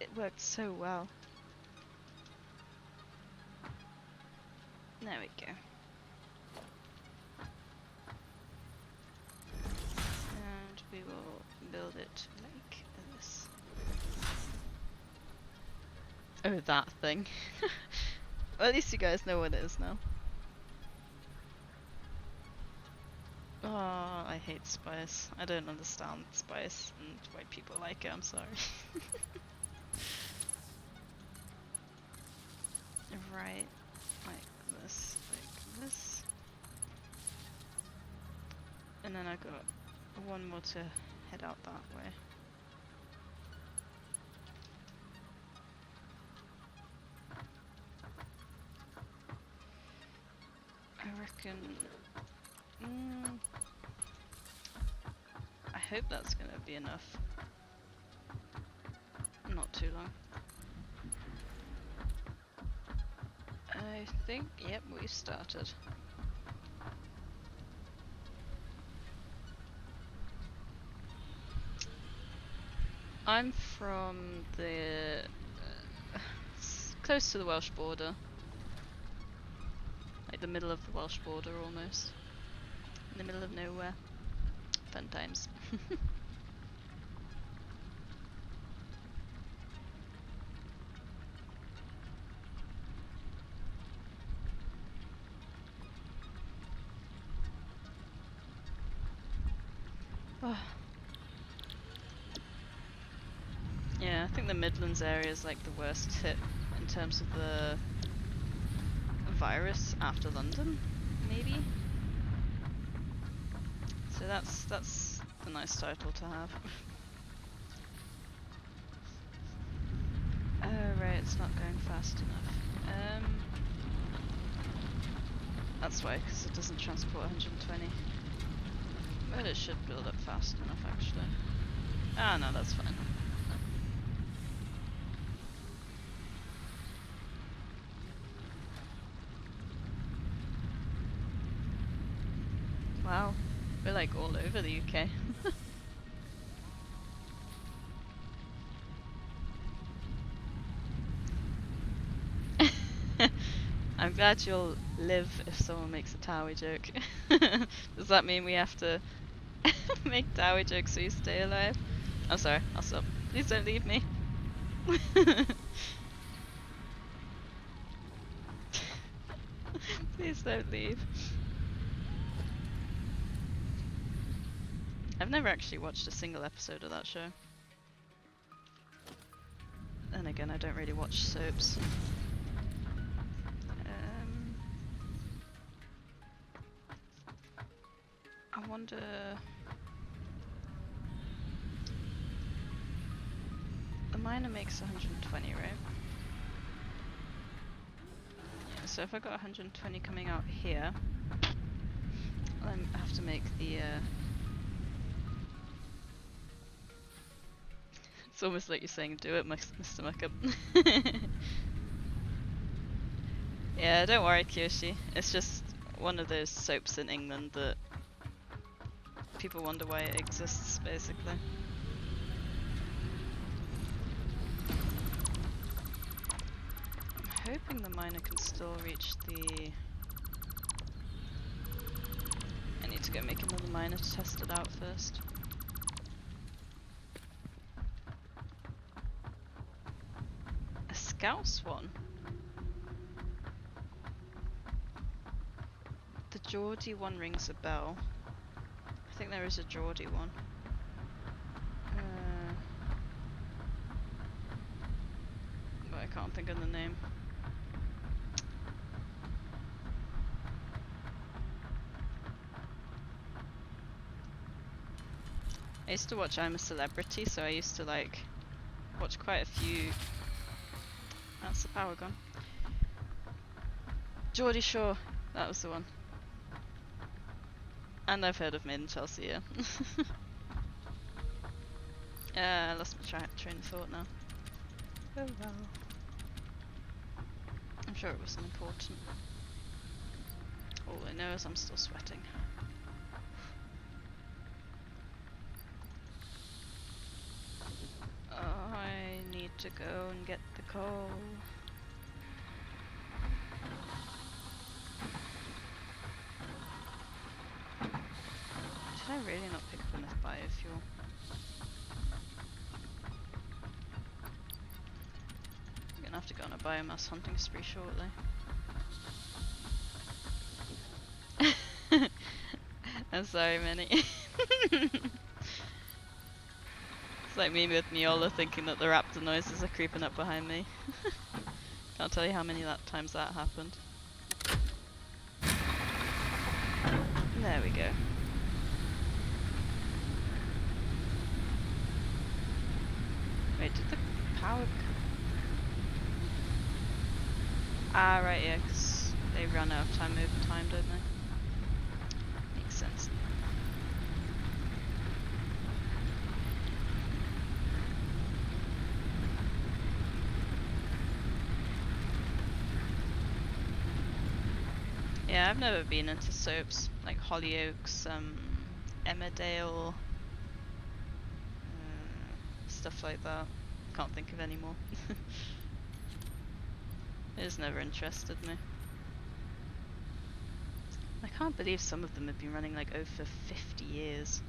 S1: It worked so well. There we go. build it like this. Oh, that thing. Well, at least you guys know what it is now. Oh, I hate spice. I don't understand spice, and why people like it, I'm sorry. Right, like this. And then I got one more to head out that way. I reckon... I hope that's gonna be enough. Not too long. I think, yep, we've started. I'm from the... close to the Welsh border. Like the middle of the Welsh border almost. In the middle of nowhere. Fun times. Oh. Yeah, I think the Midlands area is like the worst hit in terms of the virus after London, maybe? So that's a nice title to have. Oh right, it's not going fast enough. That's why, because it doesn't transport 120. But it should build up fast enough actually. Ah no, that's fine. Wow, we're like all over the UK. I'm glad you'll live if someone makes a Towie joke. Does that mean we have to make Towie jokes so you stay alive? I'm sorry, I'll stop. Please don't leave me. Please don't leave. I've never actually watched a single episode of that show. And again, I don't really watch soaps. I wonder... The miner makes 120, right? Yeah, so if I got 120 coming out here, I have to make the... It's almost like you're saying, do it, Mr. Muckup. Yeah, don't worry, Kyoshi. It's just one of those soaps in England that people wonder why it exists, basically. I'm hoping the miner can still reach the... I need to go make another miner to test it out first. A Scouse one? The Geordie one rings a bell. I think there is a Geordie one. But I can't think of the name. I used to watch I'm a Celebrity, so I used to like watch quite a few. That's the power gone. Geordie Shore, that was the one. And I've heard of Made in Chelsea, yeah. I lost my train of thought now. Oh well. I'm sure it wasn't important. All I know is I'm still sweating. I need to go and get the coal. Did I really not pick up enough biofuel? to go on a biomass hunting spree shortly. I'm sorry, Minnie. It's like me with Miola thinking that the raptor noises are creeping up behind me. Can't tell you how many times that happened. There we go. Wait, did the power... Ah, right, yeah, because they run out of time over time, don't they? Makes sense. Yeah, I've never been into soaps, like Hollyoaks, Emmerdale, stuff like that. Can't think of any more. It has never interested me. I can't believe some of them have been running like over 50 years.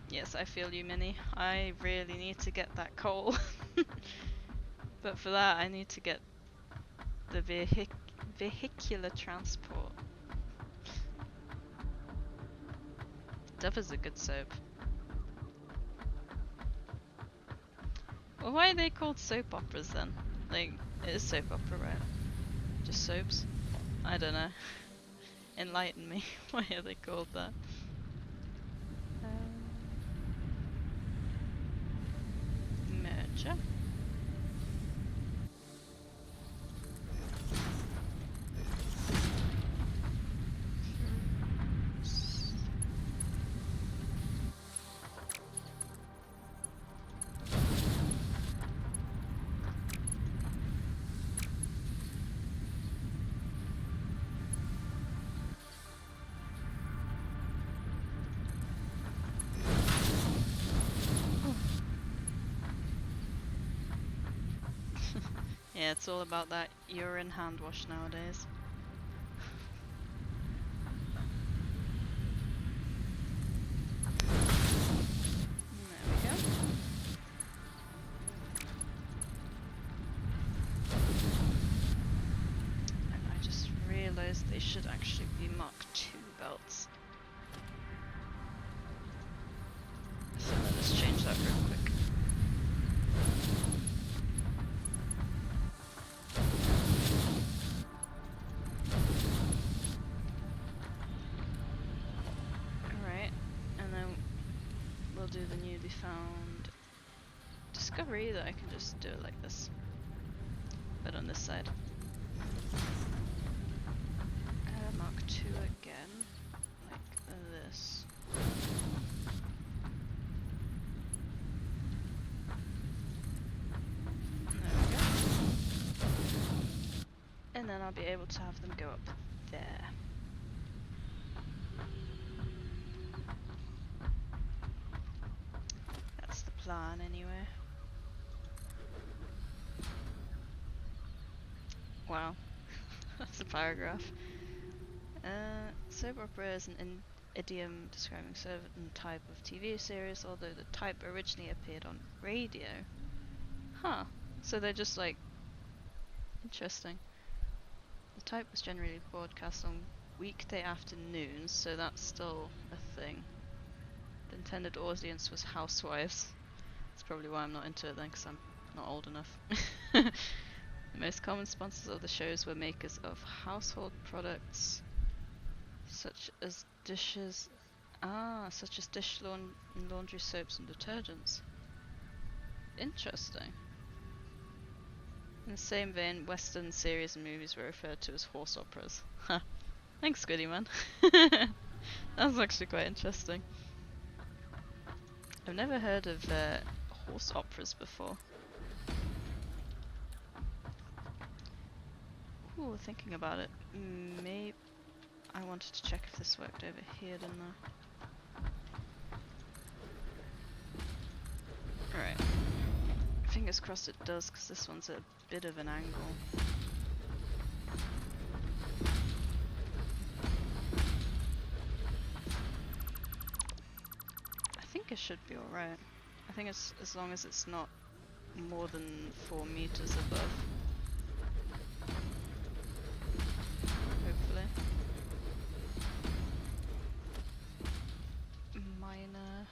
S1: Yes, I feel you, Minnie. I really need to get that coal. But for that, I need to get the vehicular transport. Dove is a good soap. Well, why are they called soap operas then? Like, it is soap opera, right? Just soaps? I don't know. Enlighten me. Why are they called that? Merger. Yeah, it's all about that urine hand wash nowadays. There we go. And I just realized they should actually be Mark II belts. So let us change that real quick. Alright, and then we'll do the newly found discovery that I can just do it like this. But on this side. Mark II again, like this. There we go. And then I'll be able to have them go up there. That's the plan anyway. Wow, that's a paragraph. Soap opera is an idiom describing a certain type of TV series, although the type originally appeared on radio. Huh, so they're just like... Interesting. The type was generally broadcast on weekday afternoons, so that's still a thing. The intended audience was housewives. That's probably why I'm not into it then, because I'm not old enough. The most common sponsors of the shows were makers of household products, such as dish laundry soaps and detergents. Interesting. In the same vein, Western series and movies were referred to as horse operas. Huh. Thanks, Goody Man. That's actually quite interesting. I've never heard of horse operas before. Ooh, thinking about it, maybe I wanted to check if this worked over here, didn't I? Alright. Fingers crossed it does, because this one's at a bit of an angle. I think it should be alright. think it's as long as it's not more than 4 meters above. Hopefully. Minor.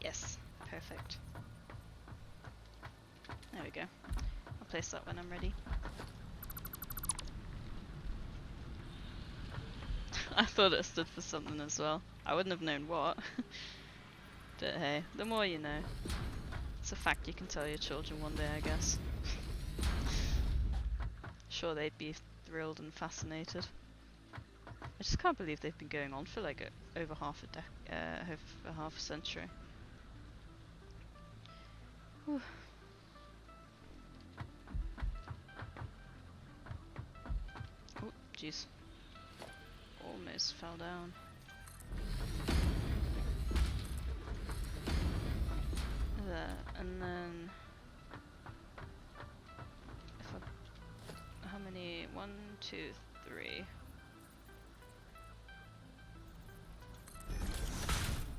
S1: Yes, perfect. There we go. I'll place that when I'm ready. I thought it stood for something as well. I wouldn't have known what. But hey, the more you know. It's a fact you can tell your children one day, I guess. Sure, they'd be thrilled and fascinated. I just can't believe they've been going on for like over half a century. Whew. Oh, jeez. Almost fell down. There, and then if I, how many? 1, 2, 3.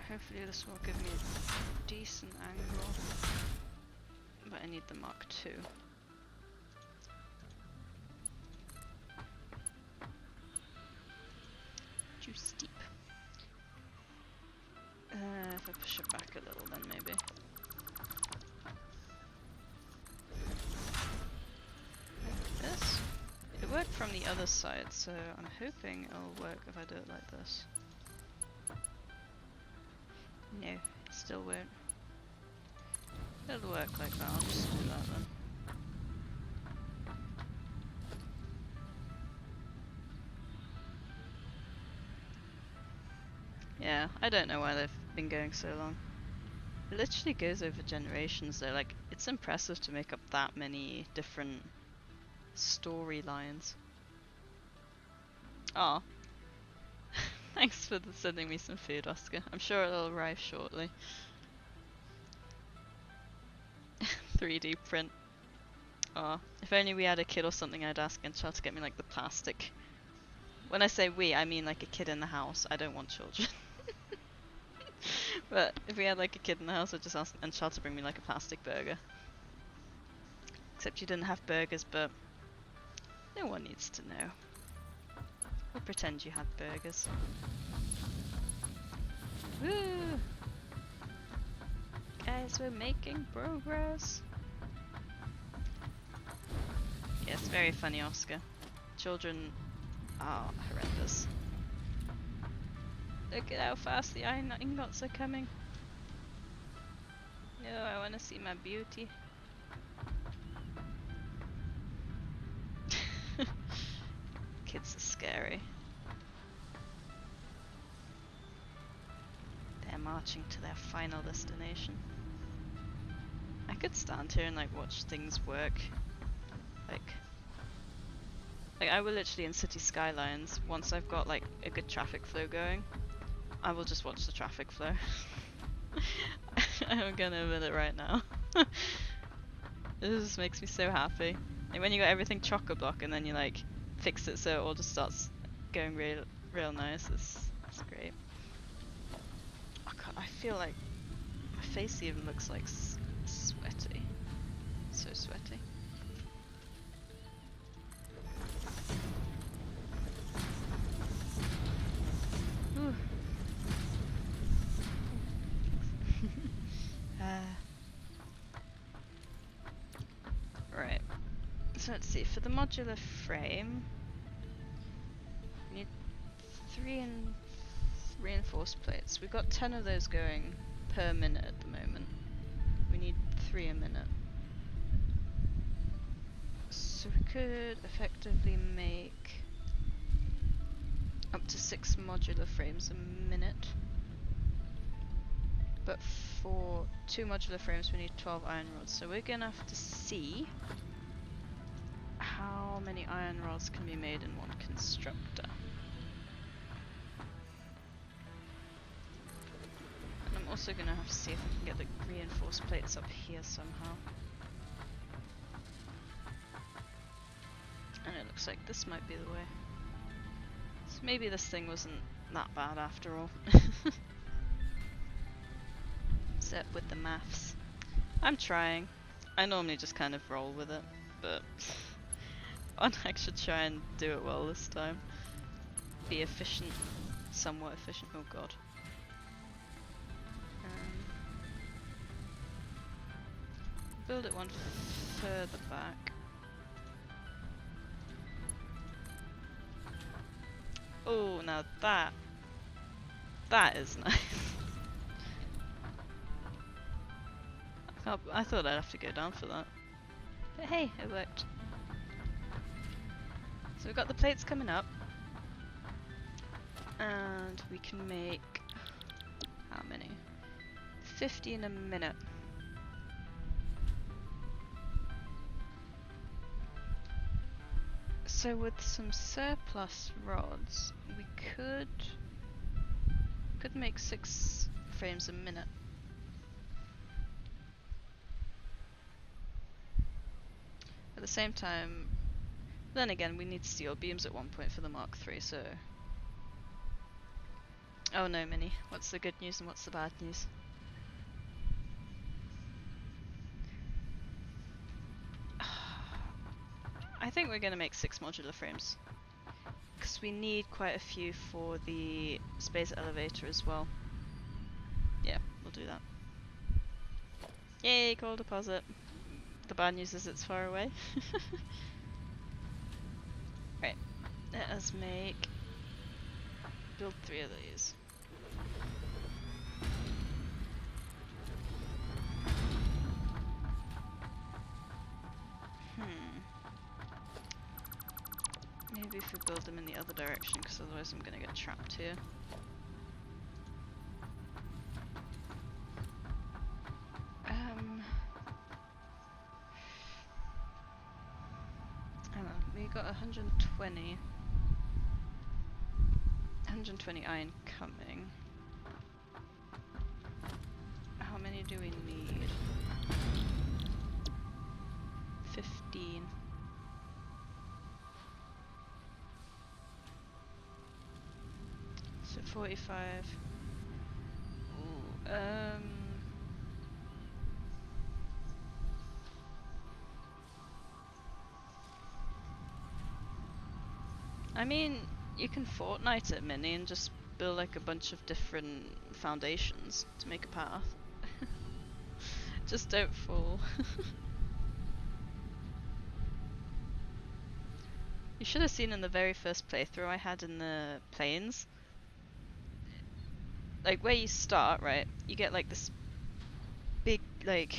S1: Hopefully this will give me a decent angle, but I need the Mark II. Too steep. If I push it back a little, then maybe. Like this. It worked from the other side, so I'm hoping it'll work if I do it like this. No, it still won't. It'll work like that, I'll just do that then. Yeah, I don't know why they've been going so long. It literally goes over generations though, like, it's impressive to make up that many different storylines. Aw. Thanks for sending me some food, Oscar. I'm sure it'll arrive shortly. 3D print. Aw. If only we had a kid or something, I'd ask Angel to get me like the plastic. When I say we, I mean like a kid in the house. I don't want children. But if we had like a kid in the house, I'd just ask Angel to bring me like a plastic burger. Except you didn't have burgers, but no one needs to know. We'll pretend you had burgers. Woo! Guys, we're making progress. Yes, very funny, Oscar. Children are horrendous. Look at how fast the iron ingots are coming. No, I want to see my beauty. Kids are scary. They're marching to their final destination. I could stand here and like watch things work. Like I will literally in city skylines, once I've got like a good traffic flow going, I will just watch the traffic flow. I'm gonna admit it right now. This just makes me so happy. Like when you got everything chock-a-block and then you like fix it so it all just starts going real nice. It's great. Oh god, I feel like my face even looks like sweaty. So sweaty. Ooh. Right. So let's see, for the modular frame, we need 3 reinforced plates. We've got 10 of those going per minute at the moment. We need 3 a minute. So we could effectively make up to 6 modular frames a minute. But for 2 modular frames we need 12 iron rods. So we're gonna have to see how many iron rods can be made in one constructor. And I'm also gonna have to see if I can get the reinforced plates up here somehow. And it looks like this might be the way. So maybe this thing wasn't that bad after all. upset with the maths. I'm trying. I normally just kind of roll with it, but I should try and do it well this time. Be efficient, somewhat efficient. Oh god. Build it one further back. Oh, now that is nice. I thought I'd have to go down for that. But hey, it worked. So we've got the plates coming up. And we can make... how many? 50 in a minute. So with some surplus rods, we could make 6 frames a minute. At the same time, then again, we need steel beams at one point for the Mark III, so... Oh no, Minnie. What's the good news and what's the bad news? I think we're gonna make 6 modular frames. Because we need quite a few for the space elevator as well. Yeah, we'll do that. Yay, coal deposit. The bad news is it's far away. Right, let us build 3 of these. Maybe if we build them in the other direction, because otherwise I'm gonna get trapped here. Hang on, we got 120 iron coming. How many do we need? 15. So 45. Ooh, I mean, you can Fortnite it, Minnie, and just build like a bunch of different foundations to make a path. Just don't fall. You should have seen in the very first playthrough I had in the plains. Like where you start, right? You get like this big, like...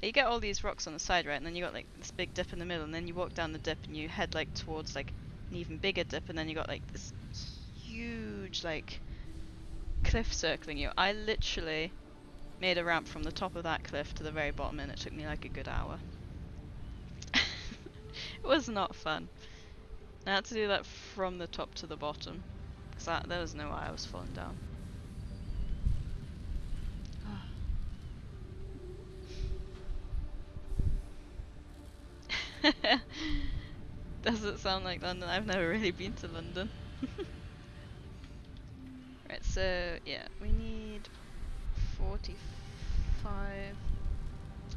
S1: You get all these rocks on the side, right? And then you got like this big dip in the middle, and then you walk down the dip and you head like towards like an even bigger dip, and then you got like this huge like cliff circling you. I literally made a ramp from the top of that cliff to the very bottom, and it took me like a good hour. It was not fun. I had to do that from the top to the bottom, because there was no way I was falling down. Does it sound like London? I've never really been to London. Right, so yeah, we need 45.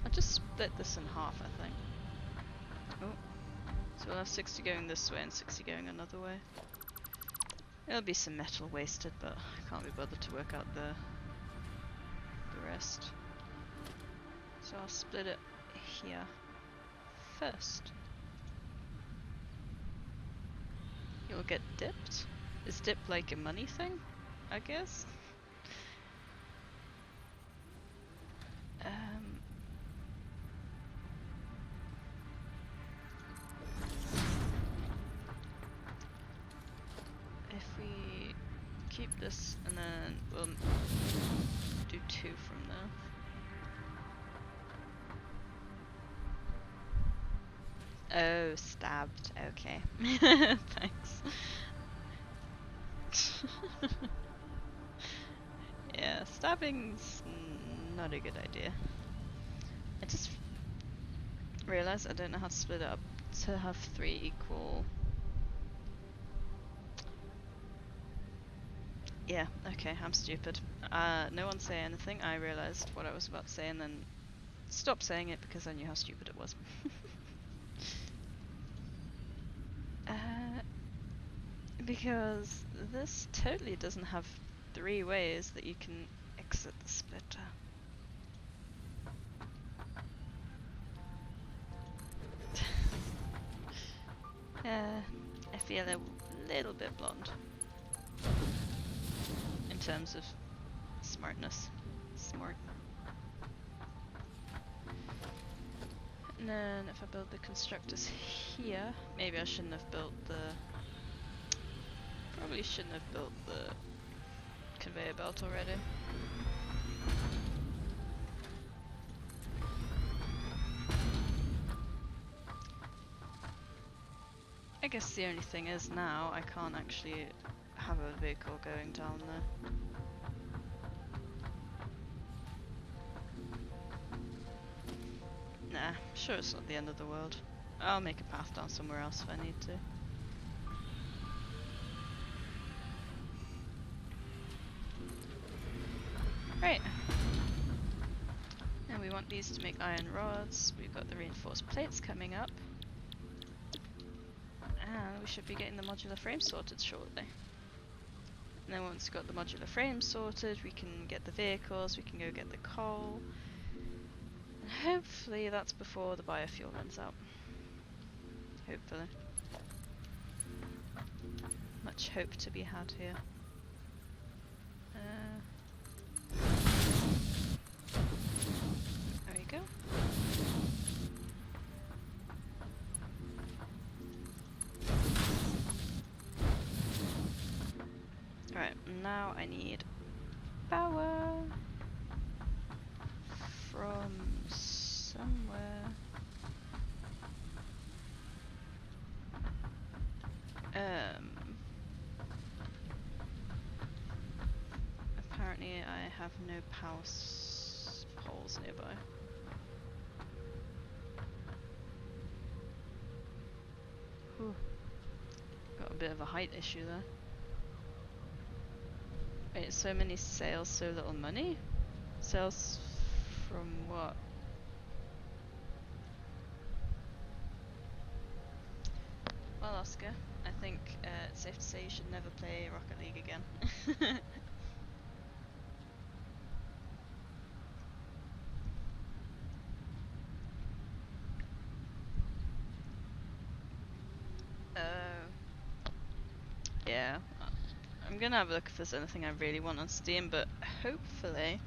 S1: I'll just split this in half, I think. Oh, so we'll have 60 going this way and 60 going another way. There'll be some metal wasted, but I can't be bothered to work out the rest. So I'll split it here first. You'll get dipped? Is dip like a money thing? I guess? If we keep this and then we'll do 2 from there. Oh, stabbed. Okay. Thanks. Yeah, stabbing's not a good idea. I just realized I don't know how to split it up to have 3 equal. Yeah, okay, I'm stupid. No one say anything. I realized what I was about to say and then stopped saying it because I knew how stupid it was. uh, because this totally doesn't have 3 ways that you can exit the splitter. I feel a little bit blonde in terms of smartness. Smart. And then if I build the constructors here, maybe I shouldn't have built the... Probably shouldn't have built the conveyor belt already. I guess the only thing is now I can't actually have a vehicle going down there. Nah, sure it's not the end of the world. I'll make a path down somewhere else if I need to. Right. And we want these to make iron rods. We've got the reinforced plates coming up. And we should be getting the modular frame sorted shortly. And then once we've got the modular frame sorted, we can get the vehicles, we can go get the coal. And hopefully that's before the biofuel runs out. Hopefully. Much hope to be had here. There we go. Right, now I need power from somewhere. Apparently I have no power poles nearby. Whew. Got a bit of a height issue there. Wait, so many sales, so little money? Sales from what? Well, Oscar, I think it's safe to say you should never play Rocket League again. Yeah. I'm gonna have a look if there's anything I really want on Steam, but hopefully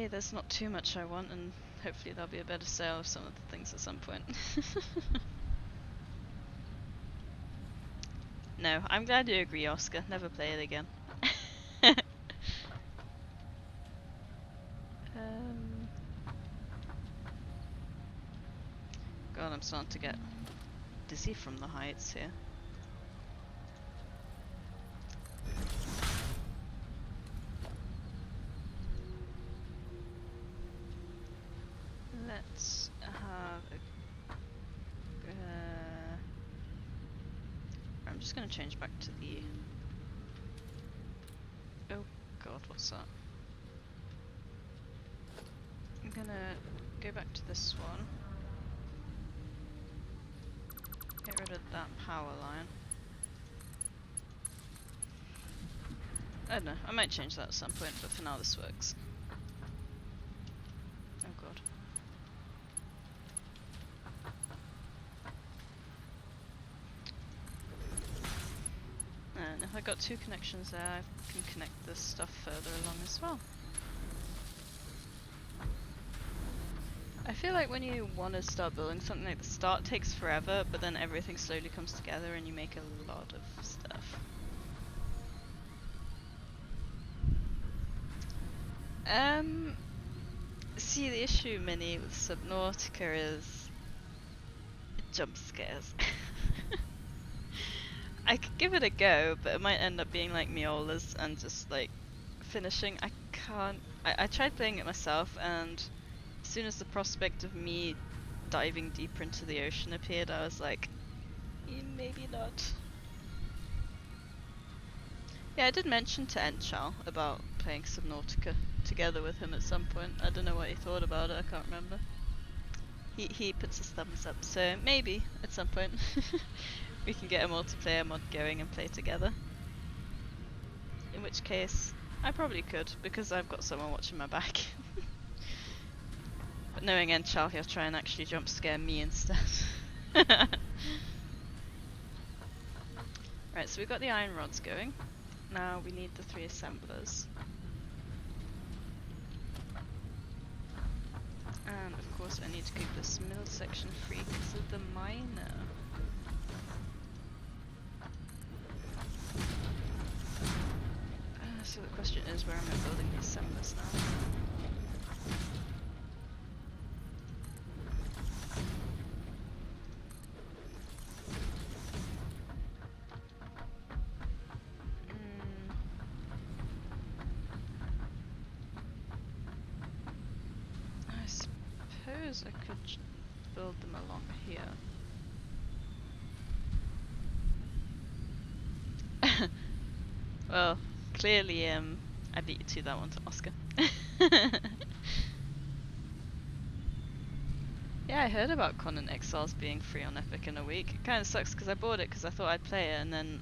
S1: there's not too much I want, and hopefully there'll be a better sale of some of the things at some point. No, I'm glad you agree, Oscar. Never play it again. God, I'm starting to get dizzy from the heights here. Let's have a... I'm just going to change back to the... Oh god, what's that? I'm going to go back to this one. Get rid of that power line. I don't know, I might change that at some point, but for now this works. Oh god. And if I got 2 connections there, I can connect this stuff further along as well. I feel like when you want to start building something, like the start takes forever, but then everything slowly comes together and you make a lot of stuff. See, the issue, Minnie, with Subnautica is jump scares. I could give it a go, but it might end up being like Miola's and just like finishing. I can't. I tried playing it myself, and as soon as the prospect of me diving deeper into the ocean appeared, I was like, maybe not. Yeah, I did mention to Enchal about playing Subnautica together with him at some point. I don't know what he thought about it, I can't remember. He puts his thumbs up, so maybe at some point we can get a multiplayer mod going and play together. In which case, I probably could, because I've got someone watching my back. But knowing Enchal, he'll try and actually jump scare me instead. Right, so we've got the iron rods going. Now we need the 3 assemblers. And of course I need to keep this middle section free because of the miner. So the question is, where am I building the assemblers now? I suppose I could build them along here. Well, clearly I beat you to that one, to Oscar. Yeah, I heard about Conan Exiles being free on Epic in a week. It kind of sucks because I bought it because I thought I'd play it, and then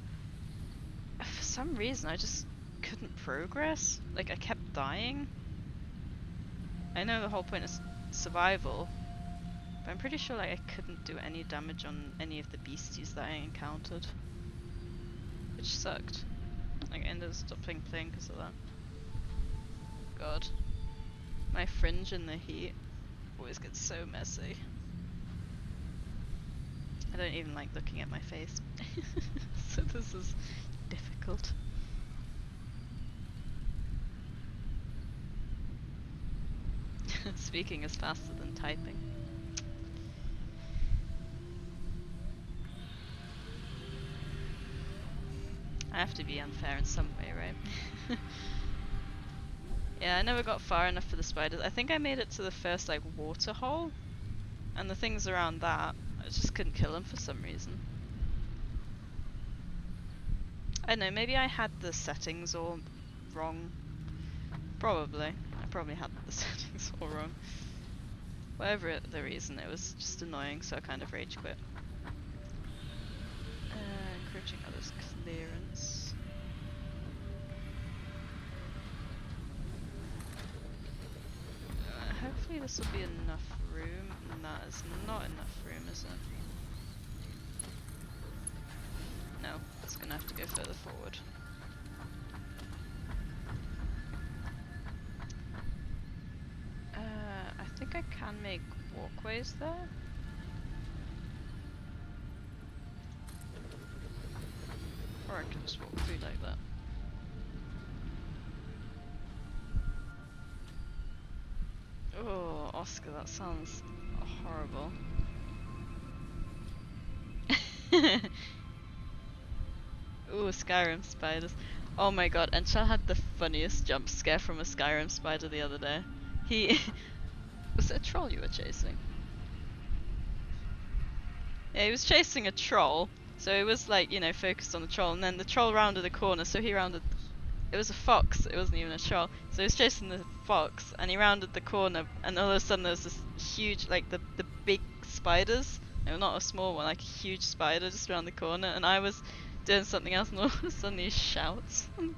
S1: for some reason I just couldn't progress. Like, I kept dying. I know the whole point is survival, but I'm pretty sure like I couldn't do any damage on any of the beasties that I encountered, which sucked. Like, I ended up stopping playing because of that. God, my fringe in the heat always gets so messy. I don't even like looking at my face, so this is difficult. Speaking is faster than typing. I have to be unfair in some way, right? Yeah, I never got far enough for the spiders. I think I made it to the first like water hole, and the things around that, I just couldn't kill them for some reason. I don't know, maybe I had the settings all wrong. Probably. I probably had the settings all wrong. Whatever the reason, it was just annoying, so I kind of rage quit. Encouraging others' clearance. Hopefully this will be enough room. That is not enough room, is it? No, it's gonna have to go further forward. I think I can make walkways there. Or I can just walk through like that. Oh, Oscar, that sounds horrible. Ooh, Skyrim spiders. Oh my god, Enchal had the funniest jump scare from a Skyrim spider the other day. He... Was it a troll you were chasing? Yeah, he was chasing a troll, so he was like, you know, focused on the troll, and then the troll rounded the corner, so he rounded... It was a fox, it wasn't even a troll. So he was chasing the fox, and he rounded the corner, and all of a sudden there was this huge, like the big spiders, no, not a small one, like a huge spider just around the corner, and I was doing something else, and all of a sudden he shouts, and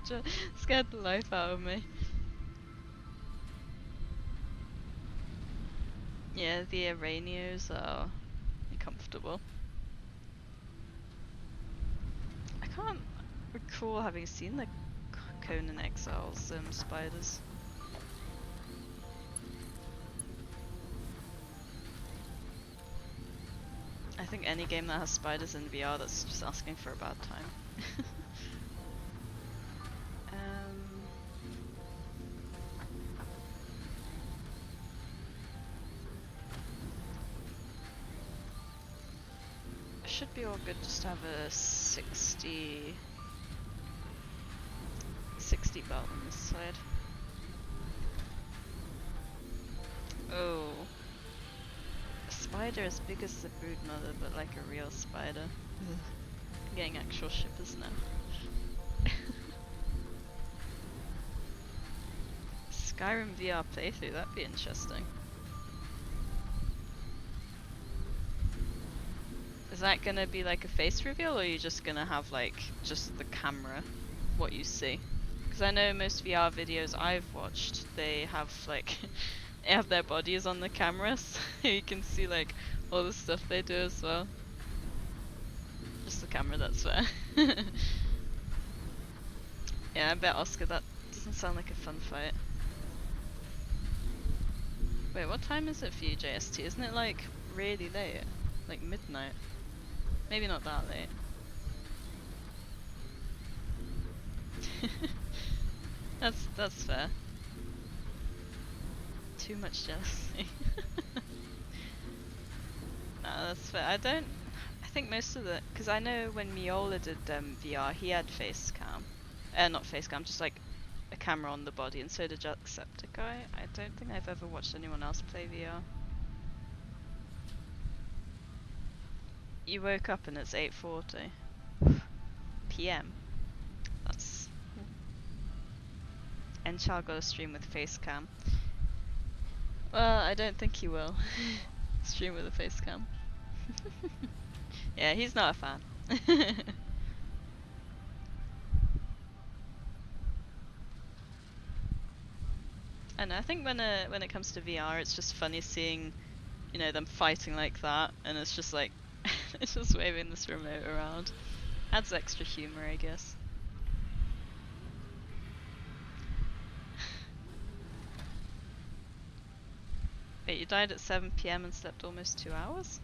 S1: scared the life out of me. Yeah, the Aranios are uncomfortable. I can't recall having seen the Conan Exiles spiders. I think any game that has spiders in VR, that's just asking for a bad time. Should be all good just to have a 60 belt on this side. Oh. A spider as big as the brood mother, but like a real spider. I'm getting actual shippers now. Skyrim VR playthrough, that'd be interesting. Is that gonna be like a face reveal, or are you just gonna have like just the camera, what you see? Because I know most VR videos I've watched, they have like they have their bodies on the cameras, so you can see like all the stuff they do as well. Just the camera, that's fair. Yeah, I bet Oscar, that doesn't sound like a fun fight. Wait, what time is it for you, JST? Isn't it like really late? Like midnight? Maybe not that late. That's fair. Too much jealousy. Nah, that's fair. I think most of the, because I know when Miola did VR, he had face cam. Not face cam, just like a camera on the body, and so did Jacksepticeye. I don't think I've ever watched anyone else play VR. You woke up and it's 8:40 PM. That's... Enchar got a stream with face cam. Well, I don't think he will. Stream with a face cam. Yeah, he's not a fan. And I think when it comes to VR, it's just funny seeing, you know, them fighting like that, and it's just like, it's just waving this remote around. Adds extra humor, I guess. Wait, you died at 7 PM and slept almost 2 hours?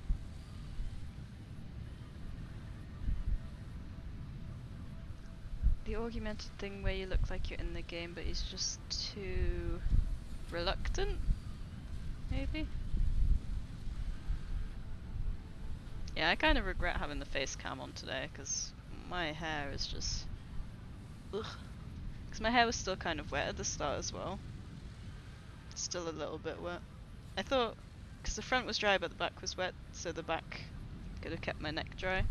S1: The augmented thing where you look like you're in the game, but he's just too reluctant? Maybe? Yeah, I kind of regret having the face cam on today, because my hair is just... ugh. Because my hair was still kind of wet at the start as well. Still a little bit wet. I thought, because the front was dry but the back was wet, so the back could have kept my neck dry.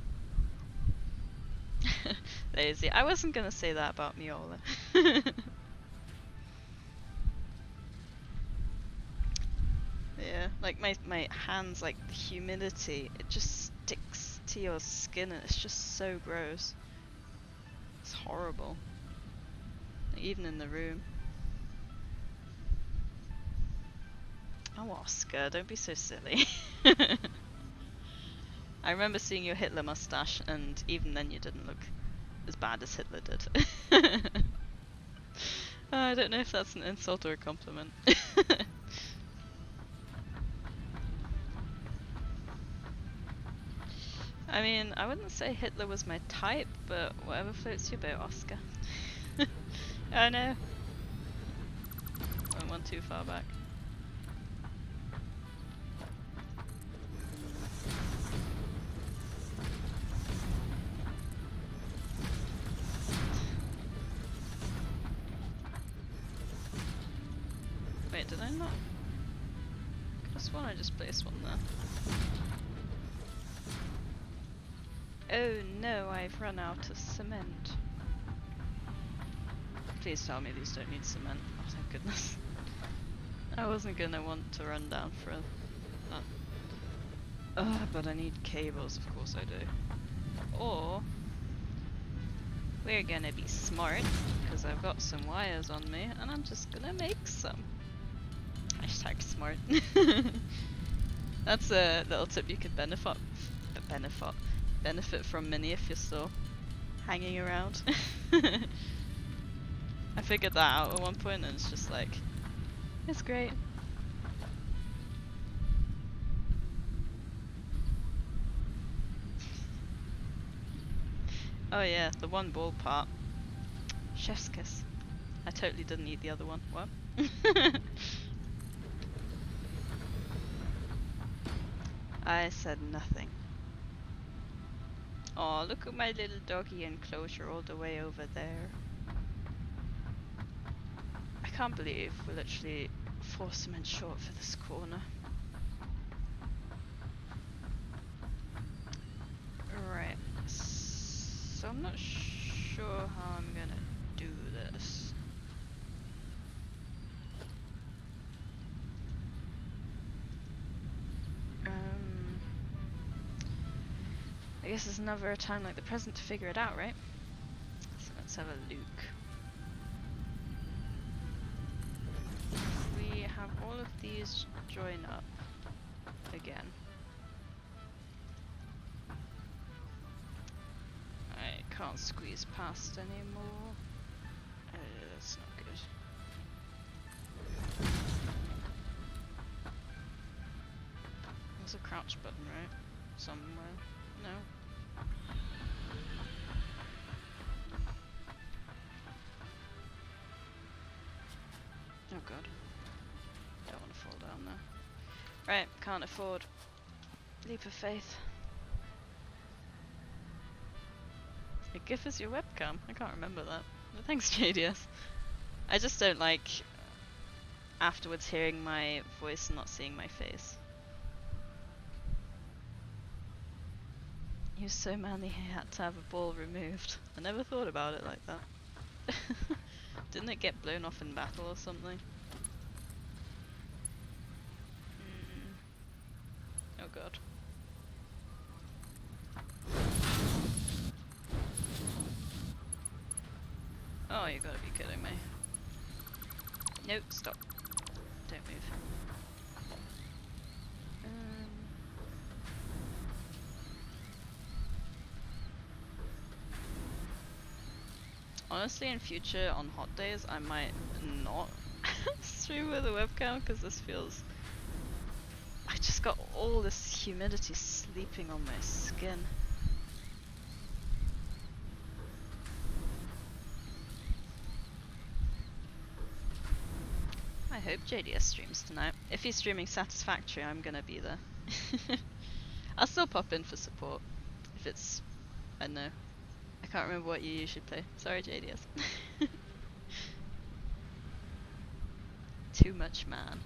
S1: Lazy. I wasn't gonna say that about Miola. Yeah, like my hands, like the humidity, it just sticks to your skin and it's just so gross. It's horrible. Like, even in the room. Oh, Oscar, don't be so silly. I remember seeing your Hitler mustache, and even then you didn't look as bad as Hitler did. I don't know if that's an insult or a compliment. I mean, I wouldn't say Hitler was my type, but whatever floats your boat, Oscar. Oh no. Went one too far back. Wait, did I not? Could have sworn I just placed one there. Oh no, I've run out of cement. Please tell me these don't need cement. Oh, thank goodness. I wasn't gonna want to run down for that. But I need cables, of course I do. Or we're gonna be smart, because I've got some wires on me, and I'm just gonna make some. Hashtag smart. That's a little tip you could benefit from, Minnie, if you're still hanging around. I figured that out at one point and it's just like, it's great. Oh yeah, the one ball part. Chef's kiss. I totally didn't eat the other one. What? I said nothing. Oh, look at my little doggy enclosure all the way over there. I can't believe we're literally 4 cement short for this corner. Right, so I'm not sure how I'm gonna do this. I guess there's never a time like the present to figure it out, right? So let's have a look. We have all of these join up again. I can't squeeze past anymore. That's not good. There's a crouch button, right? Somewhere. No? Oh god. Don't want to fall down there. Right, can't afford. Leap of faith. A GIF is your webcam? I can't remember that. But thanks, JDS. I just don't like afterwards hearing my voice and not seeing my face. He was so manly he had to have a ball removed. I never thought about it like that. Didn't it get blown off in battle or something? Oh god. Oh, you gotta be kidding me. Nope, stop. Don't move. Honestly, in future, on hot days, I might not stream with a webcam because this feels... I just got all this humidity sleeping on my skin. I hope JDS streams tonight. If he's streaming Satisfactory, I'm gonna be there. I'll still pop in for support. If it's... I don't know. I can't remember what you usually play. Sorry, JDS. Too much man.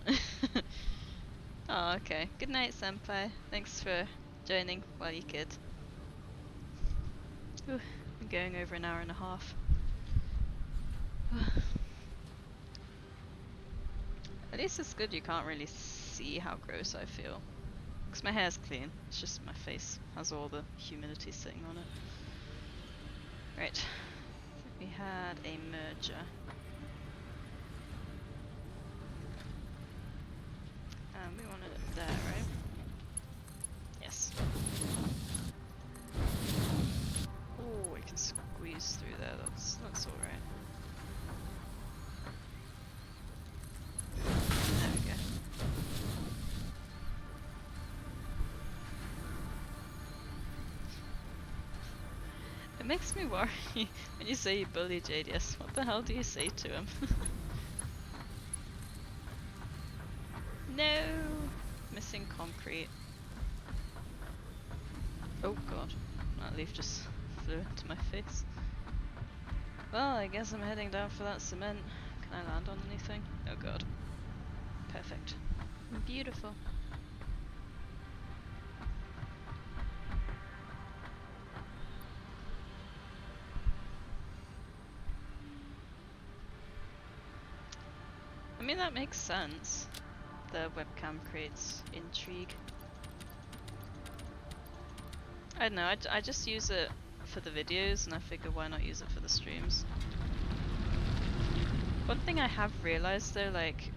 S1: Oh, okay. Good night, senpai. Thanks for joining while you could. Ooh, I'm going over an hour and a half. At least it's good you can't really see how gross I feel. Because my hair's clean. It's just my face has all the humidity sitting on it. Right. We had a merger. And we wanted it there, right? Yes. Oh, we can squeeze through there. That's alright. There we go. It makes me worry when you say you bully JDS. What the hell do you say to him? No! Missing concrete. Oh god. That leaf just flew into my face. Well, I guess I'm heading down for that cement. Can I land on anything? Oh god. Perfect. Beautiful. I mean, that makes sense. The webcam creates intrigue. I don't know, I just use it for the videos and I figure why not use it for the streams. One thing I have realized though, like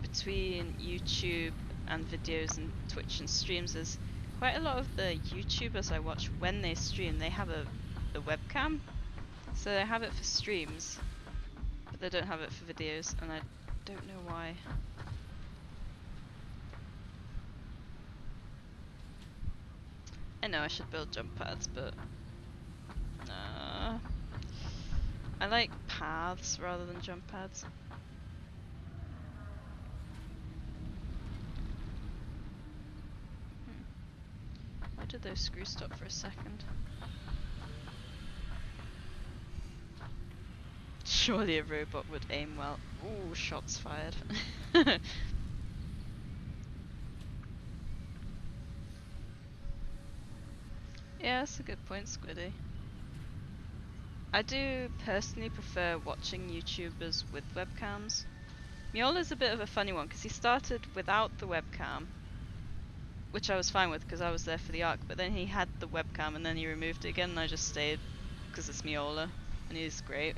S1: between YouTube and videos and Twitch and streams, is quite a lot of the YouTubers I watch when they stream, they have a webcam. So they have it for streams, but they don't have it for videos, and I don't know why. I know I should build jump pads, but I like paths rather than jump pads. Why did those screws stop for a second? Surely a robot would aim well. Ooh, shots fired. Yeah, that's a good point, Squiddy. I do personally prefer watching YouTubers with webcams. Miola's a bit of a funny one because he started without the webcam, which I was fine with because I was there for the arc, but then he had the webcam and then he removed it again and I just stayed because it's Miola and he's great.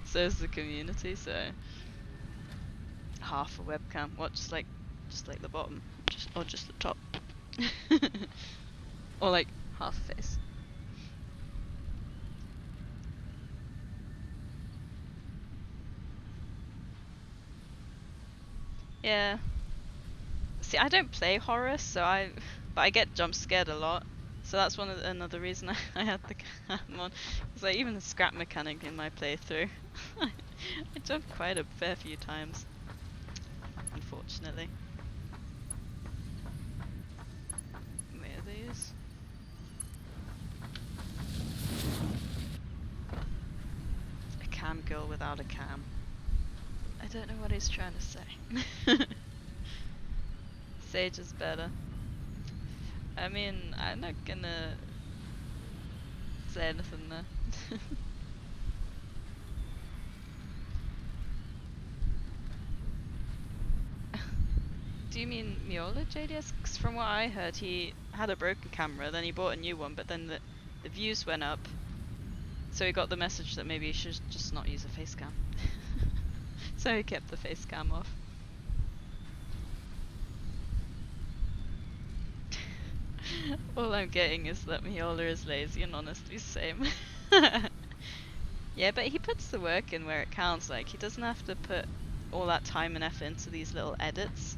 S1: So is the community, so half a webcam. What, just like the bottom? Or just the top? Or like half a face. Yeah. See, I don't play horror, but I get jump scared a lot. So that's another reason I had the cam on. It's like even the scrap mechanic in my playthrough. I jumped quite a fair few times, unfortunately. Where are these? A cam girl without a cam. I don't know what he's trying to say. Sage is better. I mean, I'm not gonna say anything there. Do you mean Miola JDS? 'Cause from what I heard, he had a broken camera, then he bought a new one, but then the views went up. So he got the message that maybe he should just not use a face cam. So he kept the face cam off. All I'm getting is that Miola is lazy and honestly same. Yeah, but he puts the work in where it counts. Like, he doesn't have to put all that time and effort into these little edits.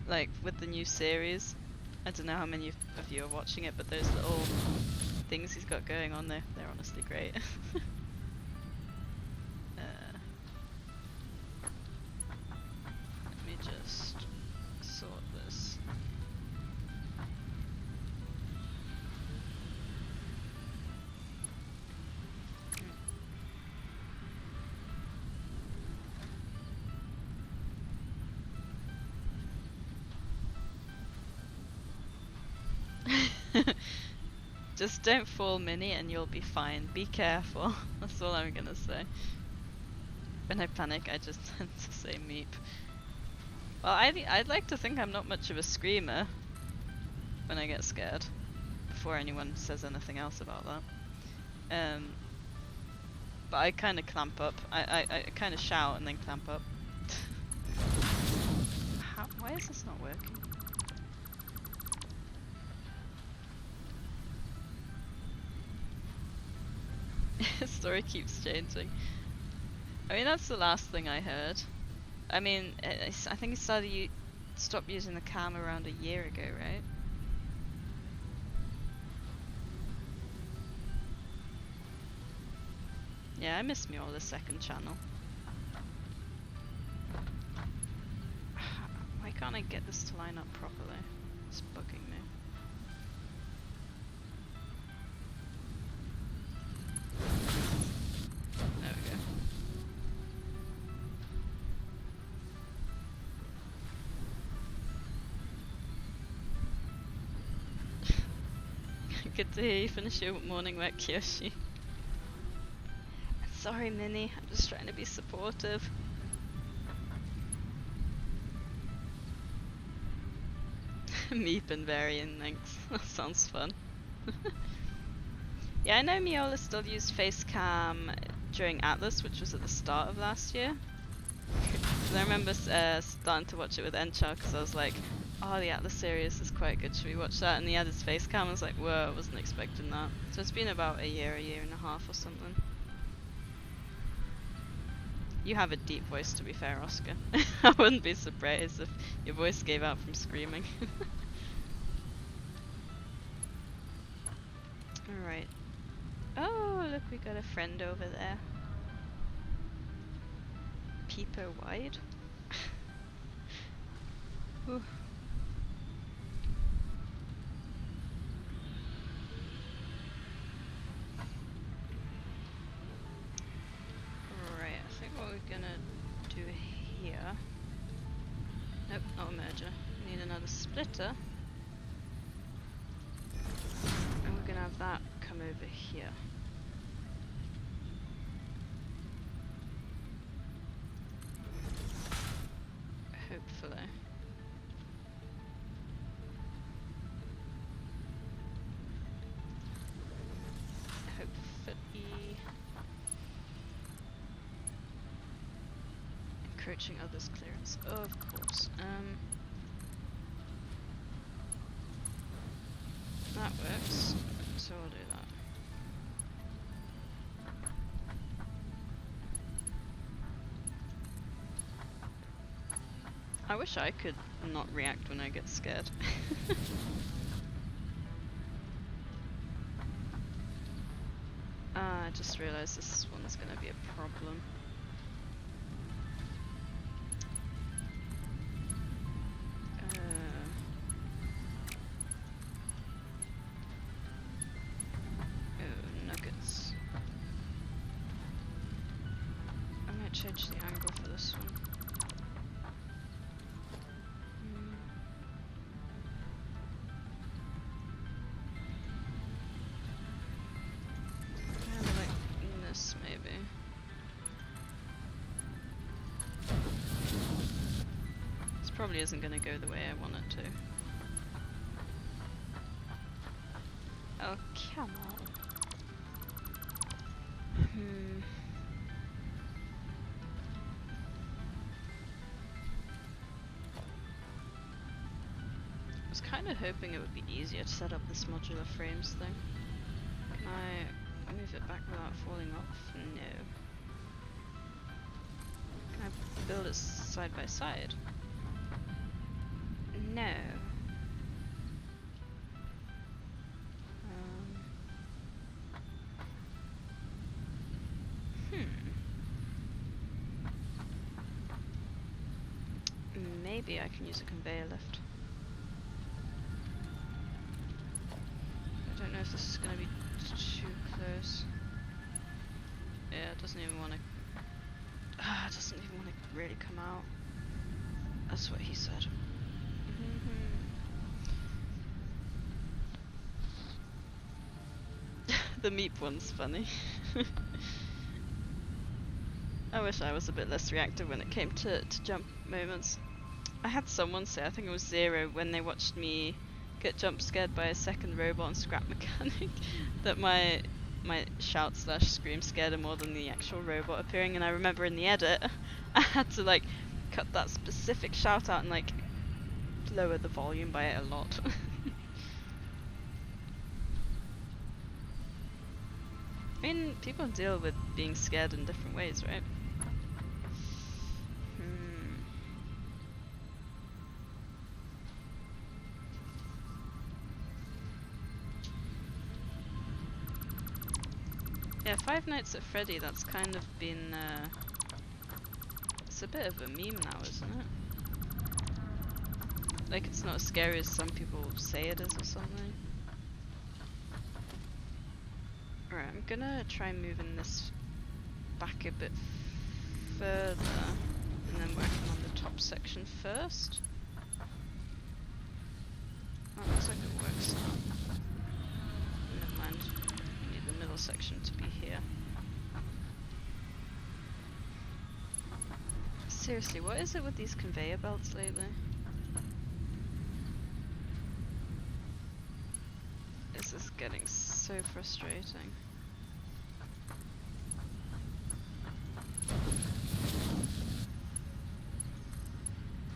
S1: Like, with the new series. I don't know how many of you are watching it, but those little things he's got going on there, they're honestly great. Let me just sort this. Just don't fall, Minnie, and you'll be fine. Be careful. That's all I'm gonna say. When I panic, I just tend to say meep. Well, I'd like to think I'm not much of a screamer when I get scared, before anyone says anything else about that. But I kind of clamp up. I kind of shout and then clamp up. Why is this not working? Story keeps changing. I mean, that's the last thing I heard. I mean, I think he stopped using the cam around a year ago, right? Yeah, I miss Miola's second channel. Why can't I get this to line up properly? It's bugging me. There we go. Good to hear you finish your morning work, Kiyoshi. Sorry, Minnie. I'm just trying to be supportive. Meep and Varian, thanks. That sounds fun. Yeah, I know Miola still used Facecam during Atlas, which was at the start of last year. I remember starting to watch it with Enchar because I was like, oh, the Atlas series is quite good, should we watch that? And he had his Facecam, I was like, whoa, I wasn't expecting that. So it's been about a year and a half or something. You have a deep voice, to be fair, Oscar. I wouldn't be surprised if your voice gave out from screaming. Alright. Oh, look, we got a friend over there. Peeper wide. Ooh. Right, I think what we're gonna do here. Nope, not a merger. We need another splitter. And we're gonna have that come over here. Hopefully. encroaching others' clearance. Of course. That works. So I'll do that. I wish I could not react when I get scared. I just realised this one's gonna be a problem. Oh, nuggets. I might change the angle for this one. Maybe. This probably isn't going to go the way I want it to. Oh, come on. I was kind of hoping it would be easier to set up this modular frames thing. Can I move it back without falling off? No. Can I build it side by side? No. Maybe I can use a conveyor lift. I don't know if this is going to be too close. Yeah, it doesn't even want to. It doesn't even want to really come out. That's what he said. The meep one's funny. I wish I was a bit less reactive when it came to jump moments. I had someone say, I think it was Zero, when they watched me get jump scared by a second robot and scrap mechanic, that my shout / scream scared her more than the actual robot appearing. And I remember in the edit, I had to like cut that specific shout out and like lower the volume by it a lot. I mean, people deal with being scared in different ways, right? Yeah, Five Nights at Freddy, that's kind of been, it's a bit of a meme now, isn't it? Like, it's not as scary as some people say it is or something. Alright, I'm gonna try moving this back a bit further, and then working on the top section first. Oh, looks like it works now. Never mind. I need the middle section to be here. Seriously, what is it with these conveyor belts lately? This is getting so frustrating.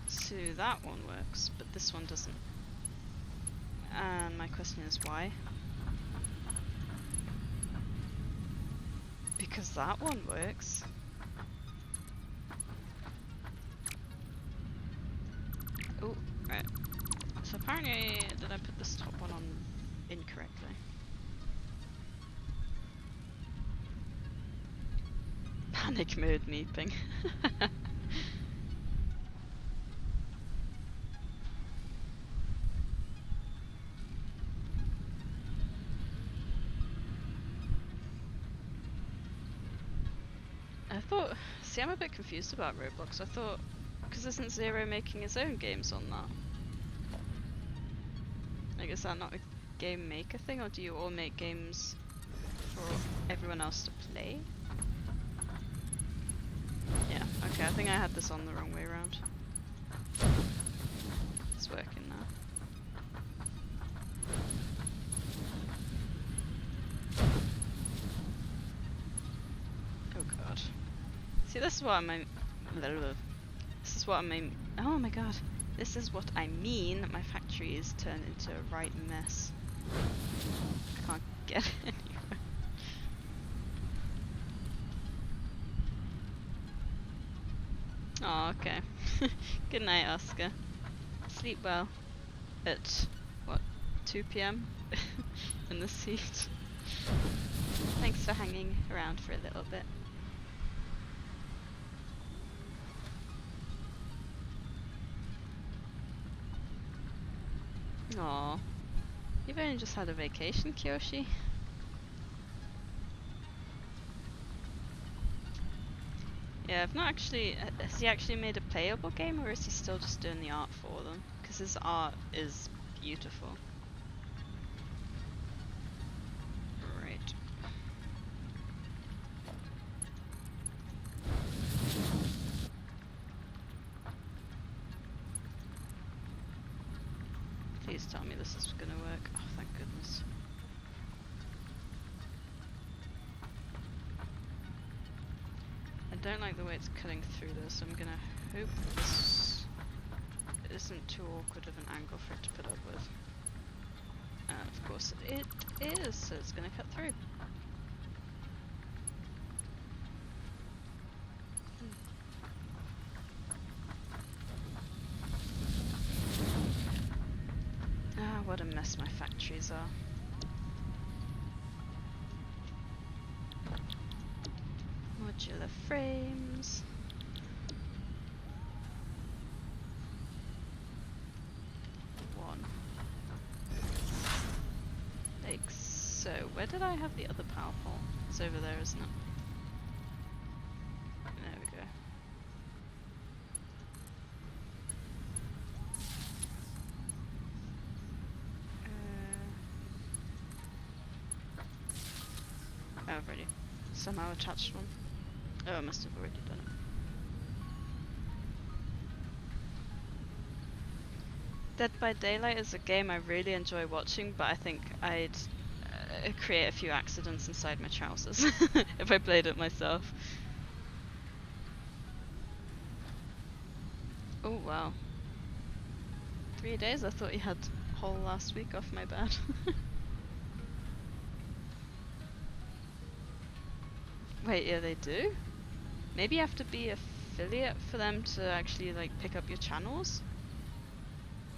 S1: So that one works, but this one doesn't. And my question is why? Because that one works. Oh, right. So apparently, did I put this top one on incorrectly? Panic mode meeping. I thought, see, I'm a bit confused about Roblox. I thought, because isn't Zero making his own games on that? Like, is that not a game maker thing, or do you all make games for everyone else to play? Yeah, okay, I think I had this on the wrong way around. It's working now. Oh god. See, this is what I meant. is what I mean. Oh my god. This is what I mean. My factory is turned into a right mess. Can't get anywhere. Oh, okay. Good night, Oscar. Sleep well. At, what, 2 p.m? in this heat. Thanks for hanging around for a little bit. Aw. You've only just had a vacation, Kyoshi. Yeah, I've not actually... Has he actually made a playable game, or is he still just doing the art for them? Because his art is beautiful. Right. Please tell me this is gonna work. Oh, thank goodness. I don't like the way it's cutting through this. I'm gonna hope this isn't too awkward of an angle for it to put up with. And of course it is, so it's gonna cut through. Ah, what a mess my factories are. Modular frames. One. Like so. Where did I have the other power pole? It's over there, isn't it? There we go. Oh, I've already somehow attached one. Oh, I must have already done it. Dead by Daylight is a game I really enjoy watching, but I think I'd create a few accidents inside my trousers if I played it myself. Oh wow. 3 days? I thought you had whole last week off, my bad. Wait, yeah they do? Maybe you have to be affiliate for them to actually like pick up your channels?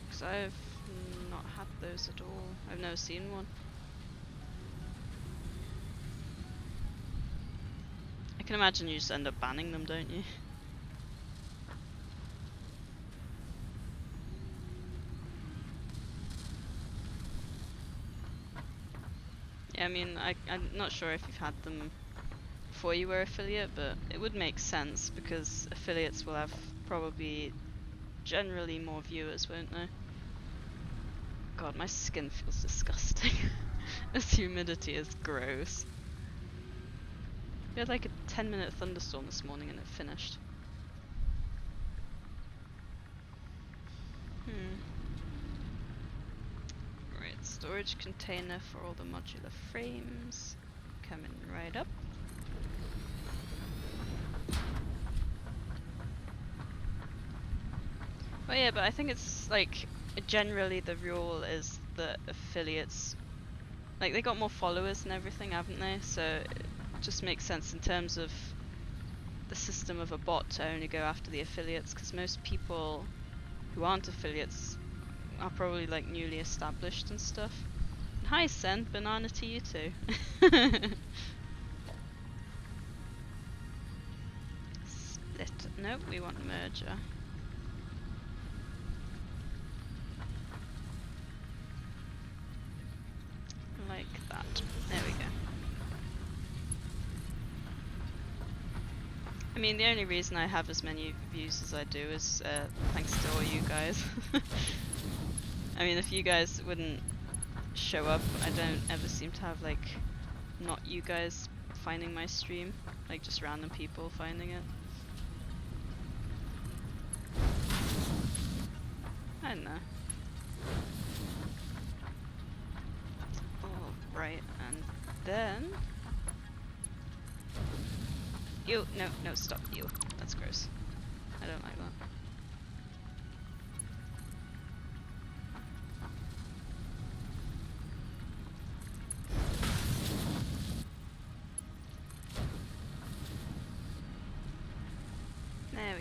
S1: Because I've not had those at all. I've never seen one. I can imagine you just end up banning them, don't you? Yeah, I mean, I'm not sure if you've had them before you were affiliate, but it would make sense because affiliates will have probably generally more viewers, won't they? God, my skin feels disgusting. This humidity is gross. We had like a 10-minute thunderstorm this morning and it finished. Right, storage container for all the modular frames. Coming right up. Well, yeah, but I think it's like generally the rule is that affiliates, like they got more followers and everything, haven't they? So it just makes sense in terms of the system of a bot to only go after the affiliates, because most people who aren't affiliates are probably like newly established and stuff. Hi Sen, banana to you too. Split. Nope, we want merger. Like that. There we go. I mean, the only reason I have as many views as I do is thanks to all you guys. I mean, if you guys wouldn't show up, I don't ever seem to have, like, not you guys finding my stream. Like, just random people finding it. I don't know. Alright, and then... Ew, no, stop, ew. That's gross. I don't like that.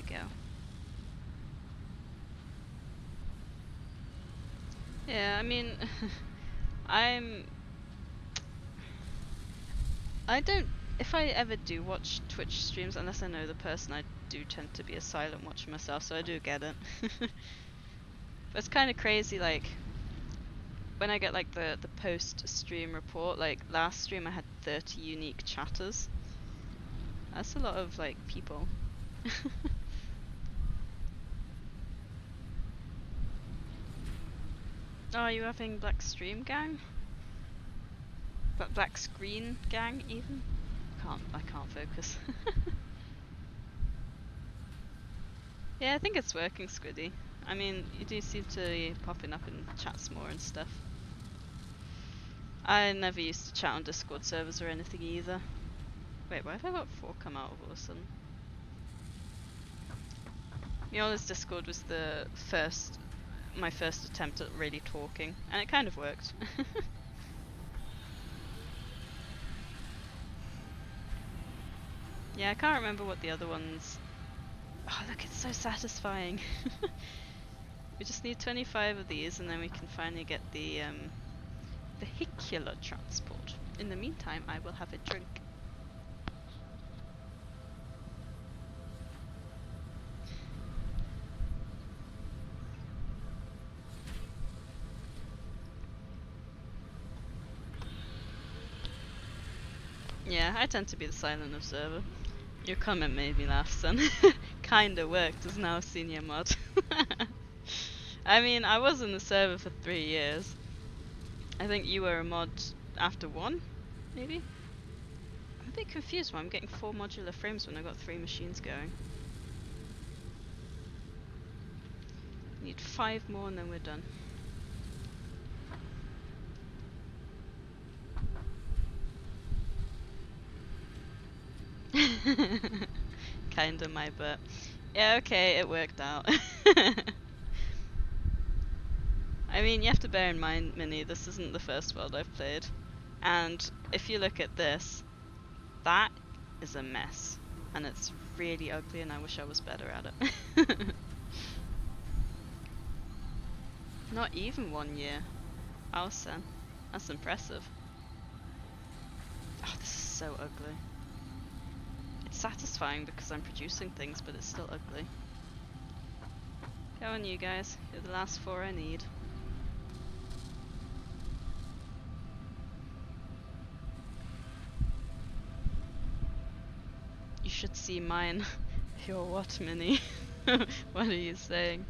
S1: go. Yeah, I mean, I don't, if I ever do watch Twitch streams, unless I know the person, I do tend to be a silent watcher myself, so I do get it. But it's kind of crazy, like, when I get like the post-stream report, like last stream I had 30 unique chatters. That's a lot of like people. Oh, are you having black stream gang? But black screen gang even? I can't focus. Yeah, I think it's working, Squiddy. I mean, you do seem to be popping up in chats more and stuff. I never used to chat on Discord servers or anything either. Wait, why have I got 4 come out all of a sudden? Miola's Discord was my first attempt at really talking, and it kind of worked. Yeah, I can't remember what the other ones... Oh look, it's so satisfying! We just need 25 of these and then we can finally get the vehicular transport. In the meantime, I will have a drink. Yeah, I tend to be the silent observer. Your comment made me laugh, son. Kinda worked as now a senior mod. I mean, I was in the server for 3 years. I think you were a mod after 1, maybe? I'm a bit confused why I'm getting 4 modular frames when I got 3 machines going. Need 5 more and then we're done. Kinda my butt. Yeah, okay, it worked out. I mean, you have to bear in mind, Minnie, this isn't the first world I've played. And if you look at this, that is a mess. And it's really ugly and I wish I was better at it. Not even 1 year. Awesome. That's impressive. Oh, this is so ugly. It's satisfying because I'm producing things, but it's still ugly. Go on, you guys. You're the last 4 I need. You should see mine. Your what, Minnie? What are you saying?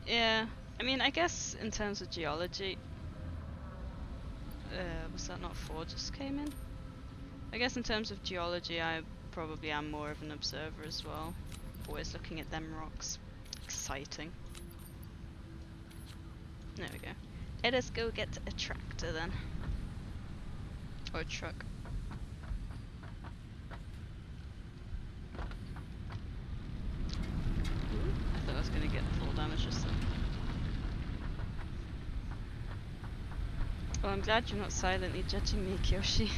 S1: Yeah, I mean, I guess in terms of geology... was that not 4 just came in? I guess in terms of geology, I probably am more of an observer as well. Always looking at them rocks. Exciting. There we go. Let us go get a tractor then. Or a truck. Ooh, I thought I was gonna get full damage just then. Well, I'm glad you're not silently judging me, Kyoshi.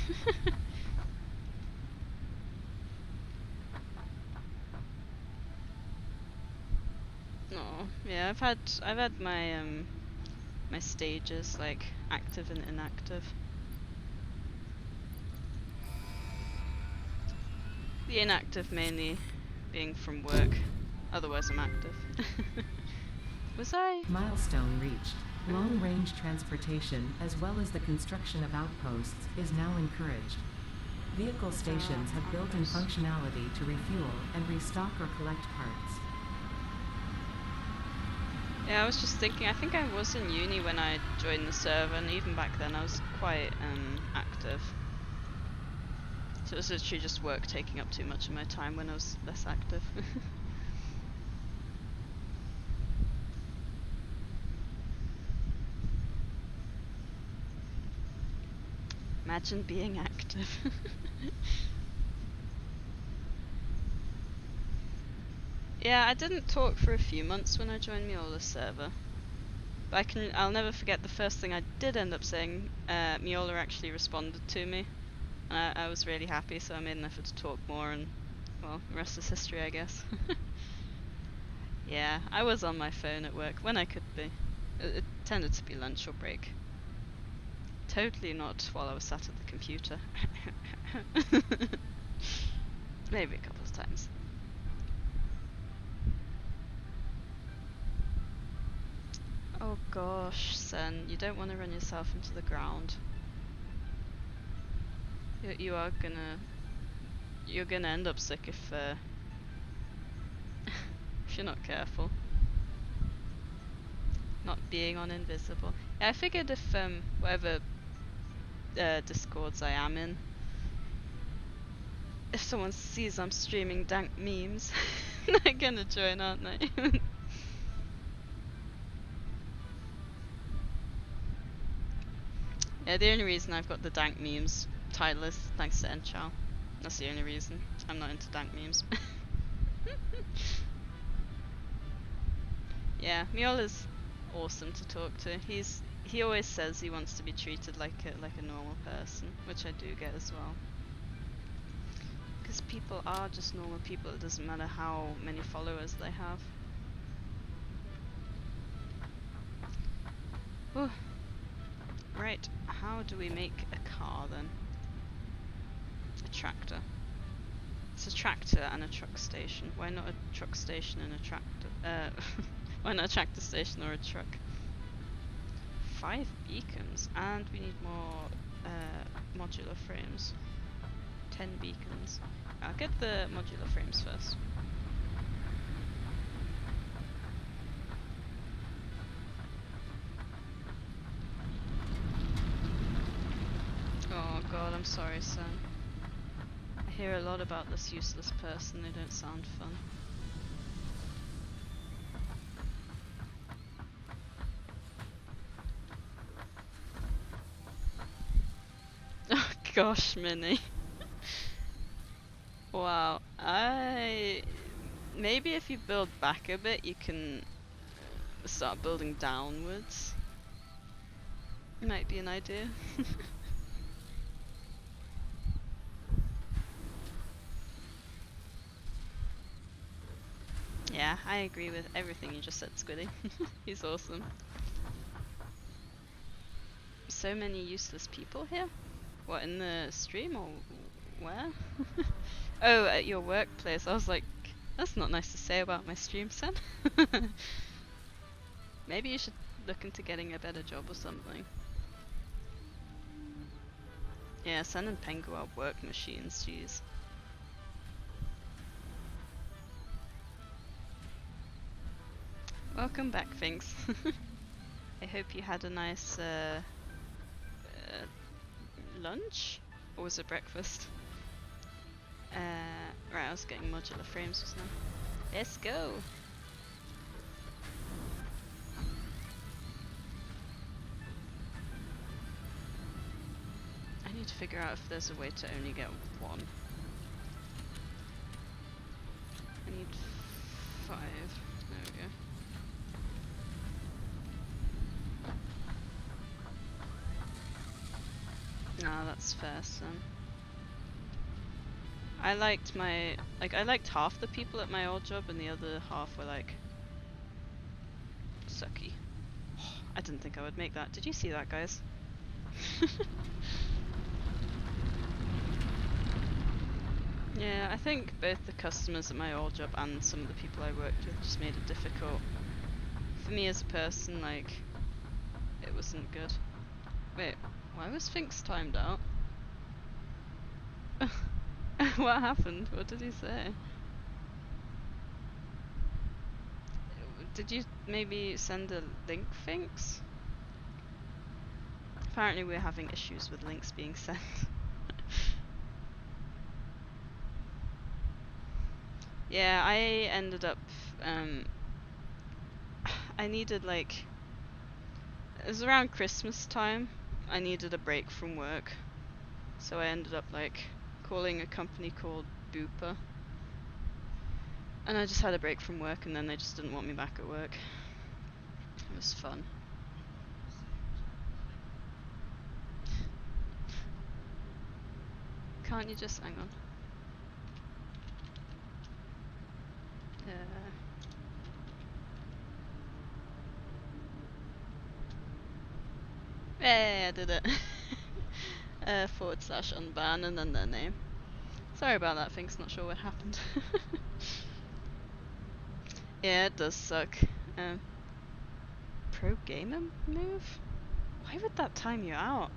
S1: No, yeah, I've had my my stages, like active and inactive. The inactive mainly being from work, otherwise I'm active. Was I?
S2: Milestone reached. Long-range transportation, as well as the construction of outposts, is now encouraged. Vehicle stations have built-in functionality to refuel and restock or collect parts.
S1: Yeah, I was just thinking, I think I was in uni when I joined the server, and even back then I was quite active. So it was literally just work taking up too much of my time when I was less active. Imagine being active. Yeah, I didn't talk for a few months when I joined Miola's server. But I'll never forget the first thing I did end up saying. Miola actually responded to me. And I was really happy, so I made an effort to talk more and well, the rest is history, I guess. Yeah, I was on my phone at work when I could be. It tended to be lunch or break. Totally not while I was sat at the computer. Maybe a couple of times. Oh gosh, Sen, you don't want to run yourself into the ground. You're gonna end up sick if if you're not careful. Not being on invisible. Yeah, I figured if whatever Discords I am in, if someone sees I'm streaming dank memes, they're gonna join, aren't they? Yeah, the only reason I've got the dank memes title is thanks to Enchow. That's the only reason. I'm not into dank memes. Yeah, Miol is awesome to talk to. He always says he wants to be treated like a normal person, which I do get as well. Because people are just normal people. It doesn't matter how many followers they have. Whew. Right, how do we make a car then? A tractor. It's a tractor and a truck station. Why not a truck station and a tractor? Why not a tractor station or a truck? 5 beacons, and we need more modular frames. 10 beacons. I'll get the modular frames first. Oh god, I'm sorry, son. I hear a lot about this useless person, they don't sound fun. Oh gosh, Minnie. Wow, maybe if you build back a bit, you can start building downwards. Might be an idea. Yeah, I agree with everything you just said, Squiddy. He's awesome. So many useless people here? What, in the stream or where? Oh, at your workplace. I was like, that's not nice to say about my stream, Sen. Maybe you should look into getting a better job or something. Yeah, Sen and Pengu are work machines, jeez. Welcome back, Finks. I hope you had a nice lunch? Or was it breakfast? Right, I was getting modular frames just now. Let's go! I need to figure out if there's a way to only get one. I need 5. There we go. Ah, that's fair, son. I liked half the people at my old job and the other half were like sucky. I didn't think I would make that. Did you see that, guys? Yeah, I think both the customers at my old job and some of the people I worked with just made it difficult. For me as a person, like, it wasn't good. Wait, why was Finks timed out? What happened? What did he say? Did you maybe send a link, Finks? Apparently we're having issues with links being sent. Yeah, I ended up, I needed like, it was around Christmas time, I needed a break from work. So I ended up like calling a company called Booper. And I just had a break from work and then they just didn't want me back at work. It was fun. Can't you just, hang on. Hey, I did it. / unban and then their name. Sorry about that, thing's not sure what happened. Yeah, it does suck. Pro gamer move? Why would that time you out?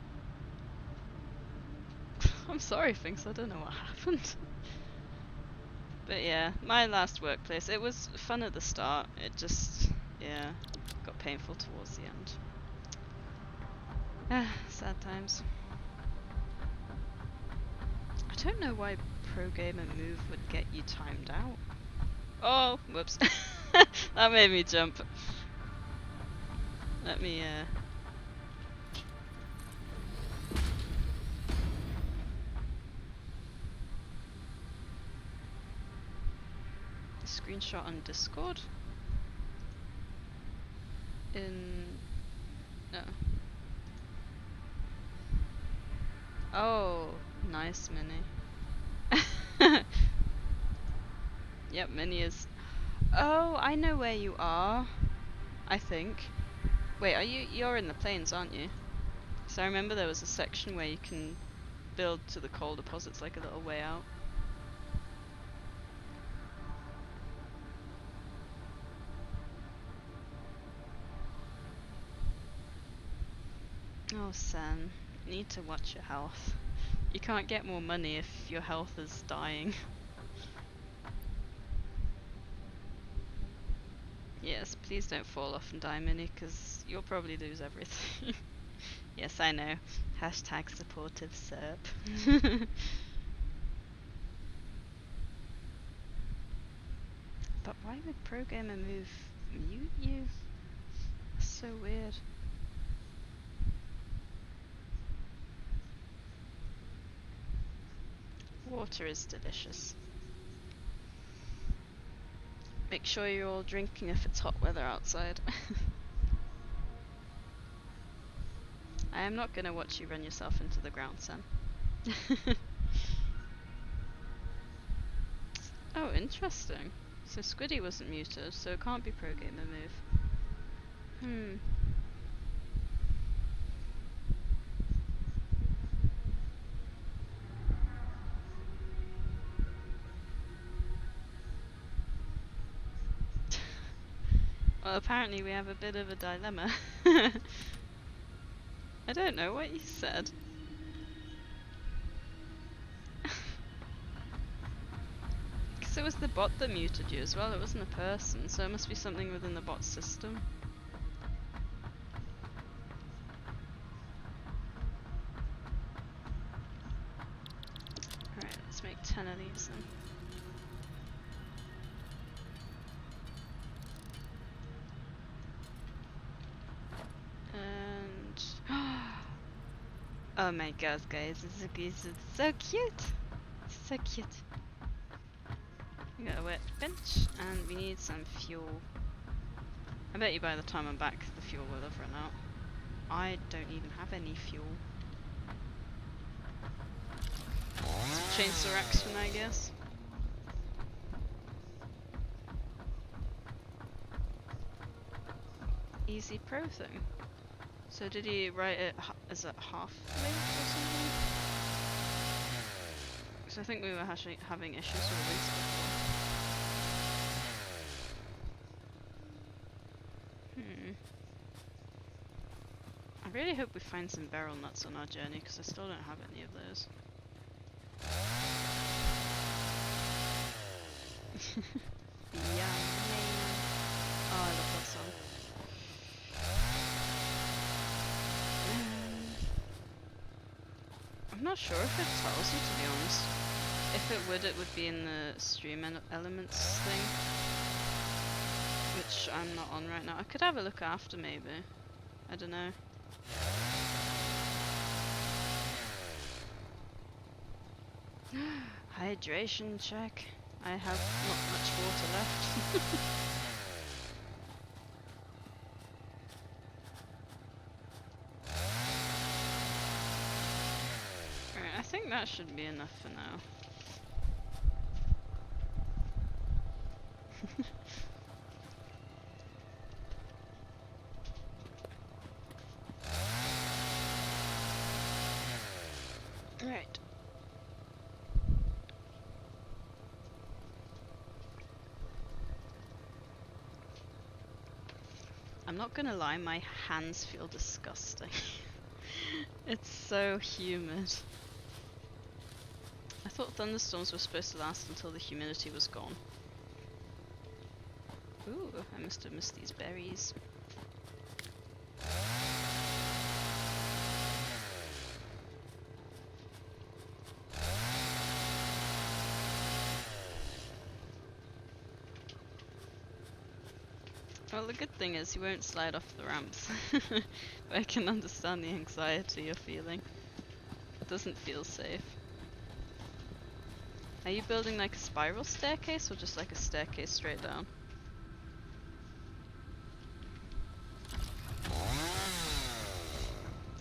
S1: I'm sorry, Finks, I don't know what happened. But yeah, my last workplace, it was fun at the start. It just, yeah, got painful towards the end. Sad times. I don't know why pro gamer move would get you timed out. Oh, whoops. That made me jump. Let me, screenshot on Discord. No. Oh, nice Mini. Yep, Mini is. Oh, I know where you are. I think. Wait, you're in the plains, aren't you? So I remember there was a section where you can build to the coal deposits, like a little way out. Oh, Sen, you need to watch your health. You can't get more money if your health is dying. Yes, please don't fall off and die, Minnie, because you'll probably lose everything. Yes, I know. Hashtag supportive SERP. But why would Pro Gamer Move mute you? So weird. Water is delicious. Make sure you're all drinking if it's hot weather outside. I am not going to watch you run yourself into the ground, Sam. Oh, interesting. So Squiddy wasn't muted, so it can't be Pro Gamer Move. Well, apparently we have a bit of a dilemma. I don't know what you said. Because it was the bot that muted you as well, it wasn't a person, so it must be something within the bot system. Alright, let's make 10 of these then. And oh my god, guys, it's so cute! So cute. We got a wet bench, and we need some fuel. I bet you by the time I'm back, the fuel will have run out. I don't even have any fuel. So chainsaw axe for now, I guess. Easy pro thing. So did he write it as a half link or something? Because I think we were actually having issues with links before. I really hope we find some beryl nuts on our journey, because I still don't have any of those. Yeah. Oh, I love that song. I'm not sure if it tells you, to be honest. If it would be in the stream elements thing, which I'm not on right now. I could have a look after, maybe. I don't know. Hydration check. I have not much water left. Alright, I think that should be enough for now. I'm not gonna lie, my hands feel disgusting. It's so humid. I thought thunderstorms were supposed to last until the humidity was gone. Ooh, I must have missed these berries. Well, the good thing is he won't slide off the ramps. But I can understand the anxiety you're feeling. It doesn't feel safe. Are you building like a spiral staircase or just like a staircase straight down?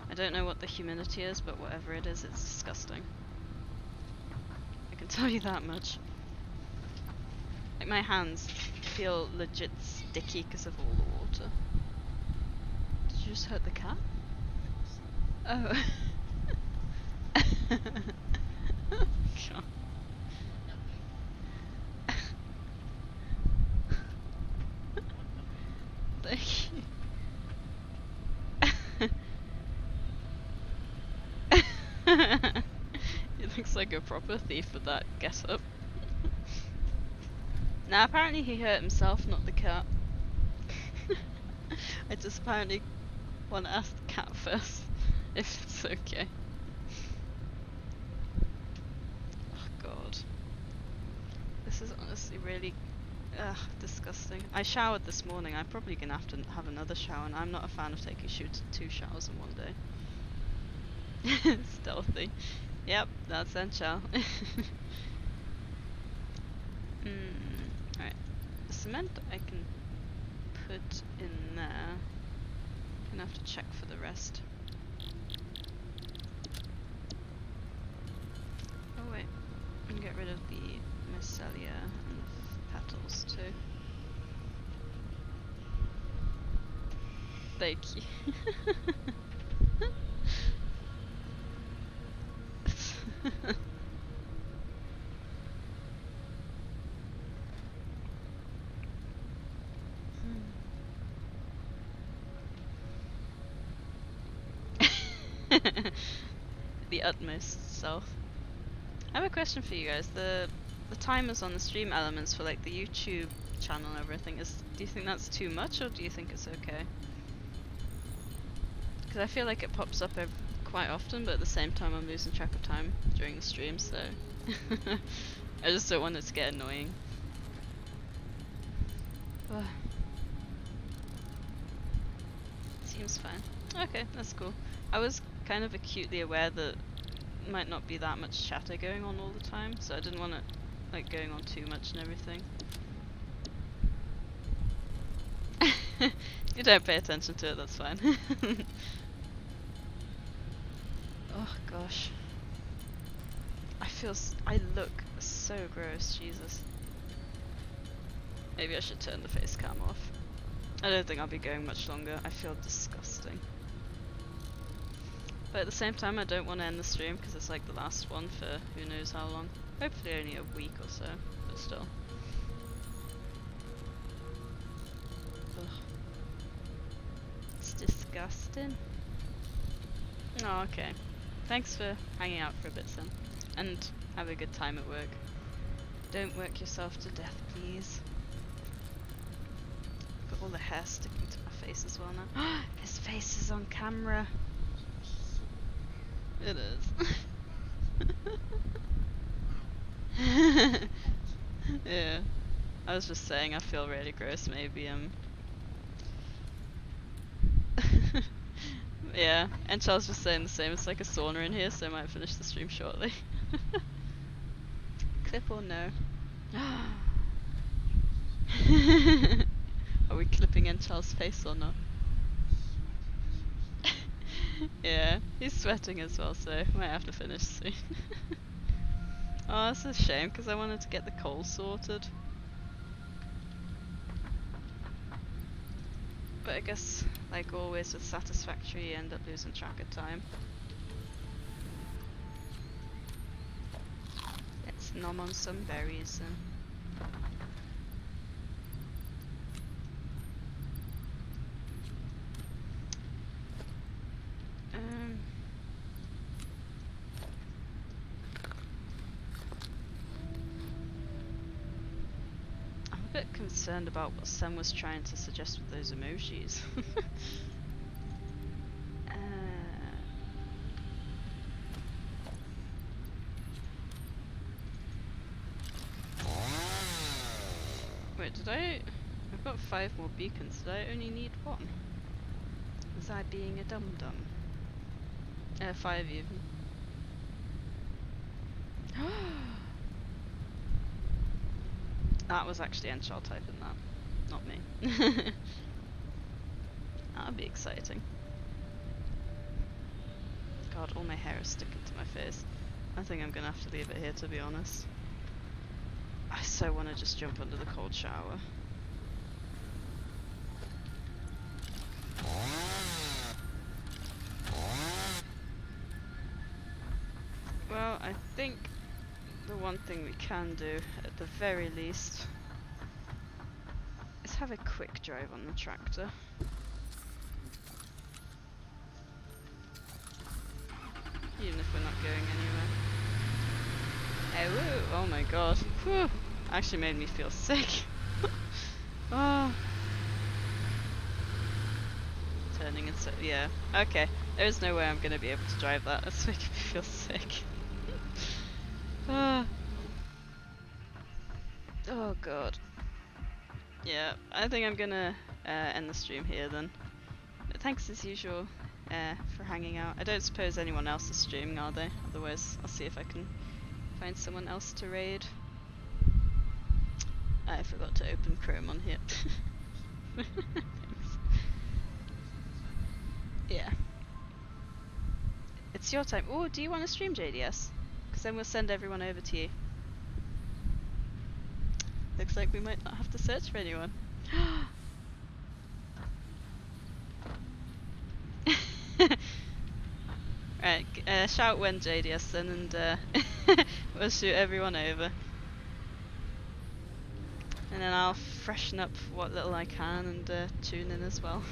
S1: I don't know what the humidity is, but whatever it is, it's disgusting. I can tell you that much. Like my hands feel legit sticky because of all the water. Did you just hurt the cat? Oh. God. Thank you. He looks like a proper thief with that get-up. Now apparently he hurt himself, not the cat. I just apparently want to ask the cat first if it's okay. Oh god. This is honestly really disgusting. I showered this morning. I'm probably gonna have to have another shower, and I'm not a fan of taking 2 showers in one day. Stealthy. Yep, that's Enchal. Alright. The cement I can put in there. I'm gonna have to check for the rest. Oh wait, I can get rid of the mycelia and the petals too. Thank you. The utmost self. I have a question for you guys. The timers on the stream elements for like the YouTube channel and everything, do you think that's too much or do you think it's okay? Because I feel like it pops up quite often, but at the same time I'm losing track of time during the stream, so I just don't want it to get annoying. Seems fine. Okay, that's cool. I was kind of acutely aware that might not be that much chatter going on all the time, so I didn't want it like going on too much and everything. You don't pay attention to it, that's fine. Oh gosh. I look so gross, Jesus. Maybe I should turn the face cam off. I don't think I'll be going much longer. I feel disgusting. But at the same time I don't want to end the stream because it's like the last one for who knows how long. Hopefully only a week or so, but still. Ugh. It's disgusting. Oh, okay. Thanks for hanging out for a bit, Sam. And have a good time at work. Don't work yourself to death, please. Got all the hair sticking to my face as well now. His face is on camera. It is. Yeah. I was just saying I feel really gross, maybe yeah, and Charles was saying the same, it's like a sauna in here, so I might finish the stream shortly. Clip or no? Are we clipping in Charles' face or not? Yeah, he's sweating as well, so might have to finish soon. Oh, that's a shame, because I wanted to get the coal sorted. But I guess, like always with Satisfactory, you end up losing track of time. Let's nom on some berries and... bit concerned about what Sam was trying to suggest with those emojis. Wait, did I... I've got 5 more beacons. Did I only need 1? Was I being a dum-dum? 5 even. That was actually Enchar typing that, not me. That'd be exciting. God, all my hair is sticking to my face. I think I'm gonna have to leave it here, to be honest. I so want to just jump under the cold shower. Well, I think the one thing we can do, at the very least, is have a quick drive on the tractor. Even if we're not going anywhere. Oh my god. Whew. Actually made me feel sick. Oh. Turning and so yeah. Okay. There's no way I'm gonna be able to drive that. That's making me feel sick. Oh god. Yeah, I think I'm gonna end the stream here then. But thanks as usual for hanging out. I don't suppose anyone else is streaming, are they? Otherwise, I'll see if I can find someone else to raid. I forgot to open Chrome on here. Thanks. Yeah. It's your time. Oh, do you want to stream JDS? Because then we'll send everyone over to you. Looks like we might not have to search for anyone. Right, shout when JDS then, and we'll shoot everyone over. And then I'll freshen up what little I can and tune in as well.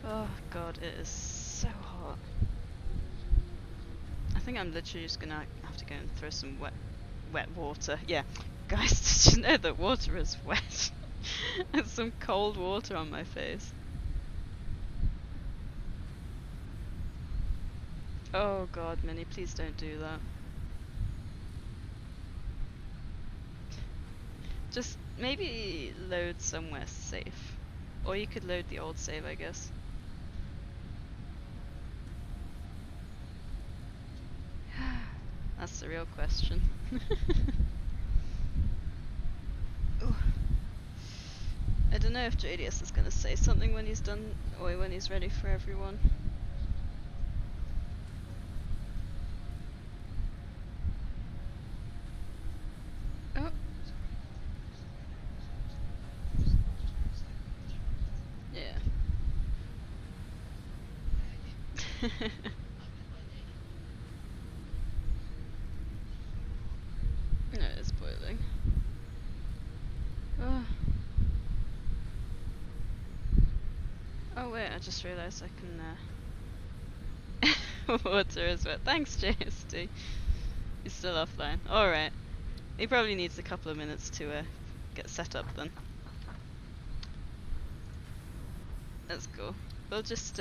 S1: Oh god, it is so hot. I think I'm literally just gonna have to go and throw some wet water. Yeah, guys, did you know that water is wet? There's some cold water on my face. Oh god, Minnie, please don't do that. Just maybe load somewhere safe. Or you could load the old save, I guess. That's the real question. I don't know if JDS is going to say something when he's done, or when he's ready for everyone. Oh. Yeah. No, it's boiling. Oh. Oh wait, I just realised I can water is wet. Thanks, JSD. He's still offline. Alright. He probably needs a couple of minutes to get set up then. That's cool. We'll just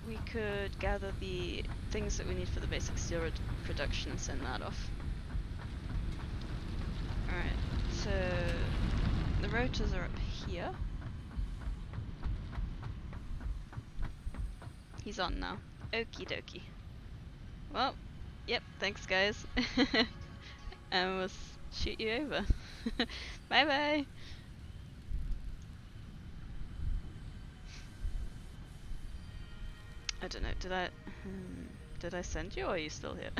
S1: we could gather the things that we need for the basic steel production and send that off. Alright, so the rotors are up here. He's on now. Okie dokie. Well, yep, thanks guys. And we'll shoot you over. Bye bye! I don't know, did I send you or are you still here?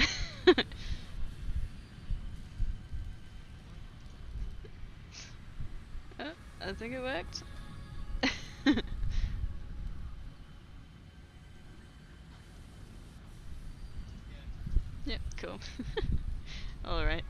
S1: Oh, I think it worked. Yep, cool. Alright.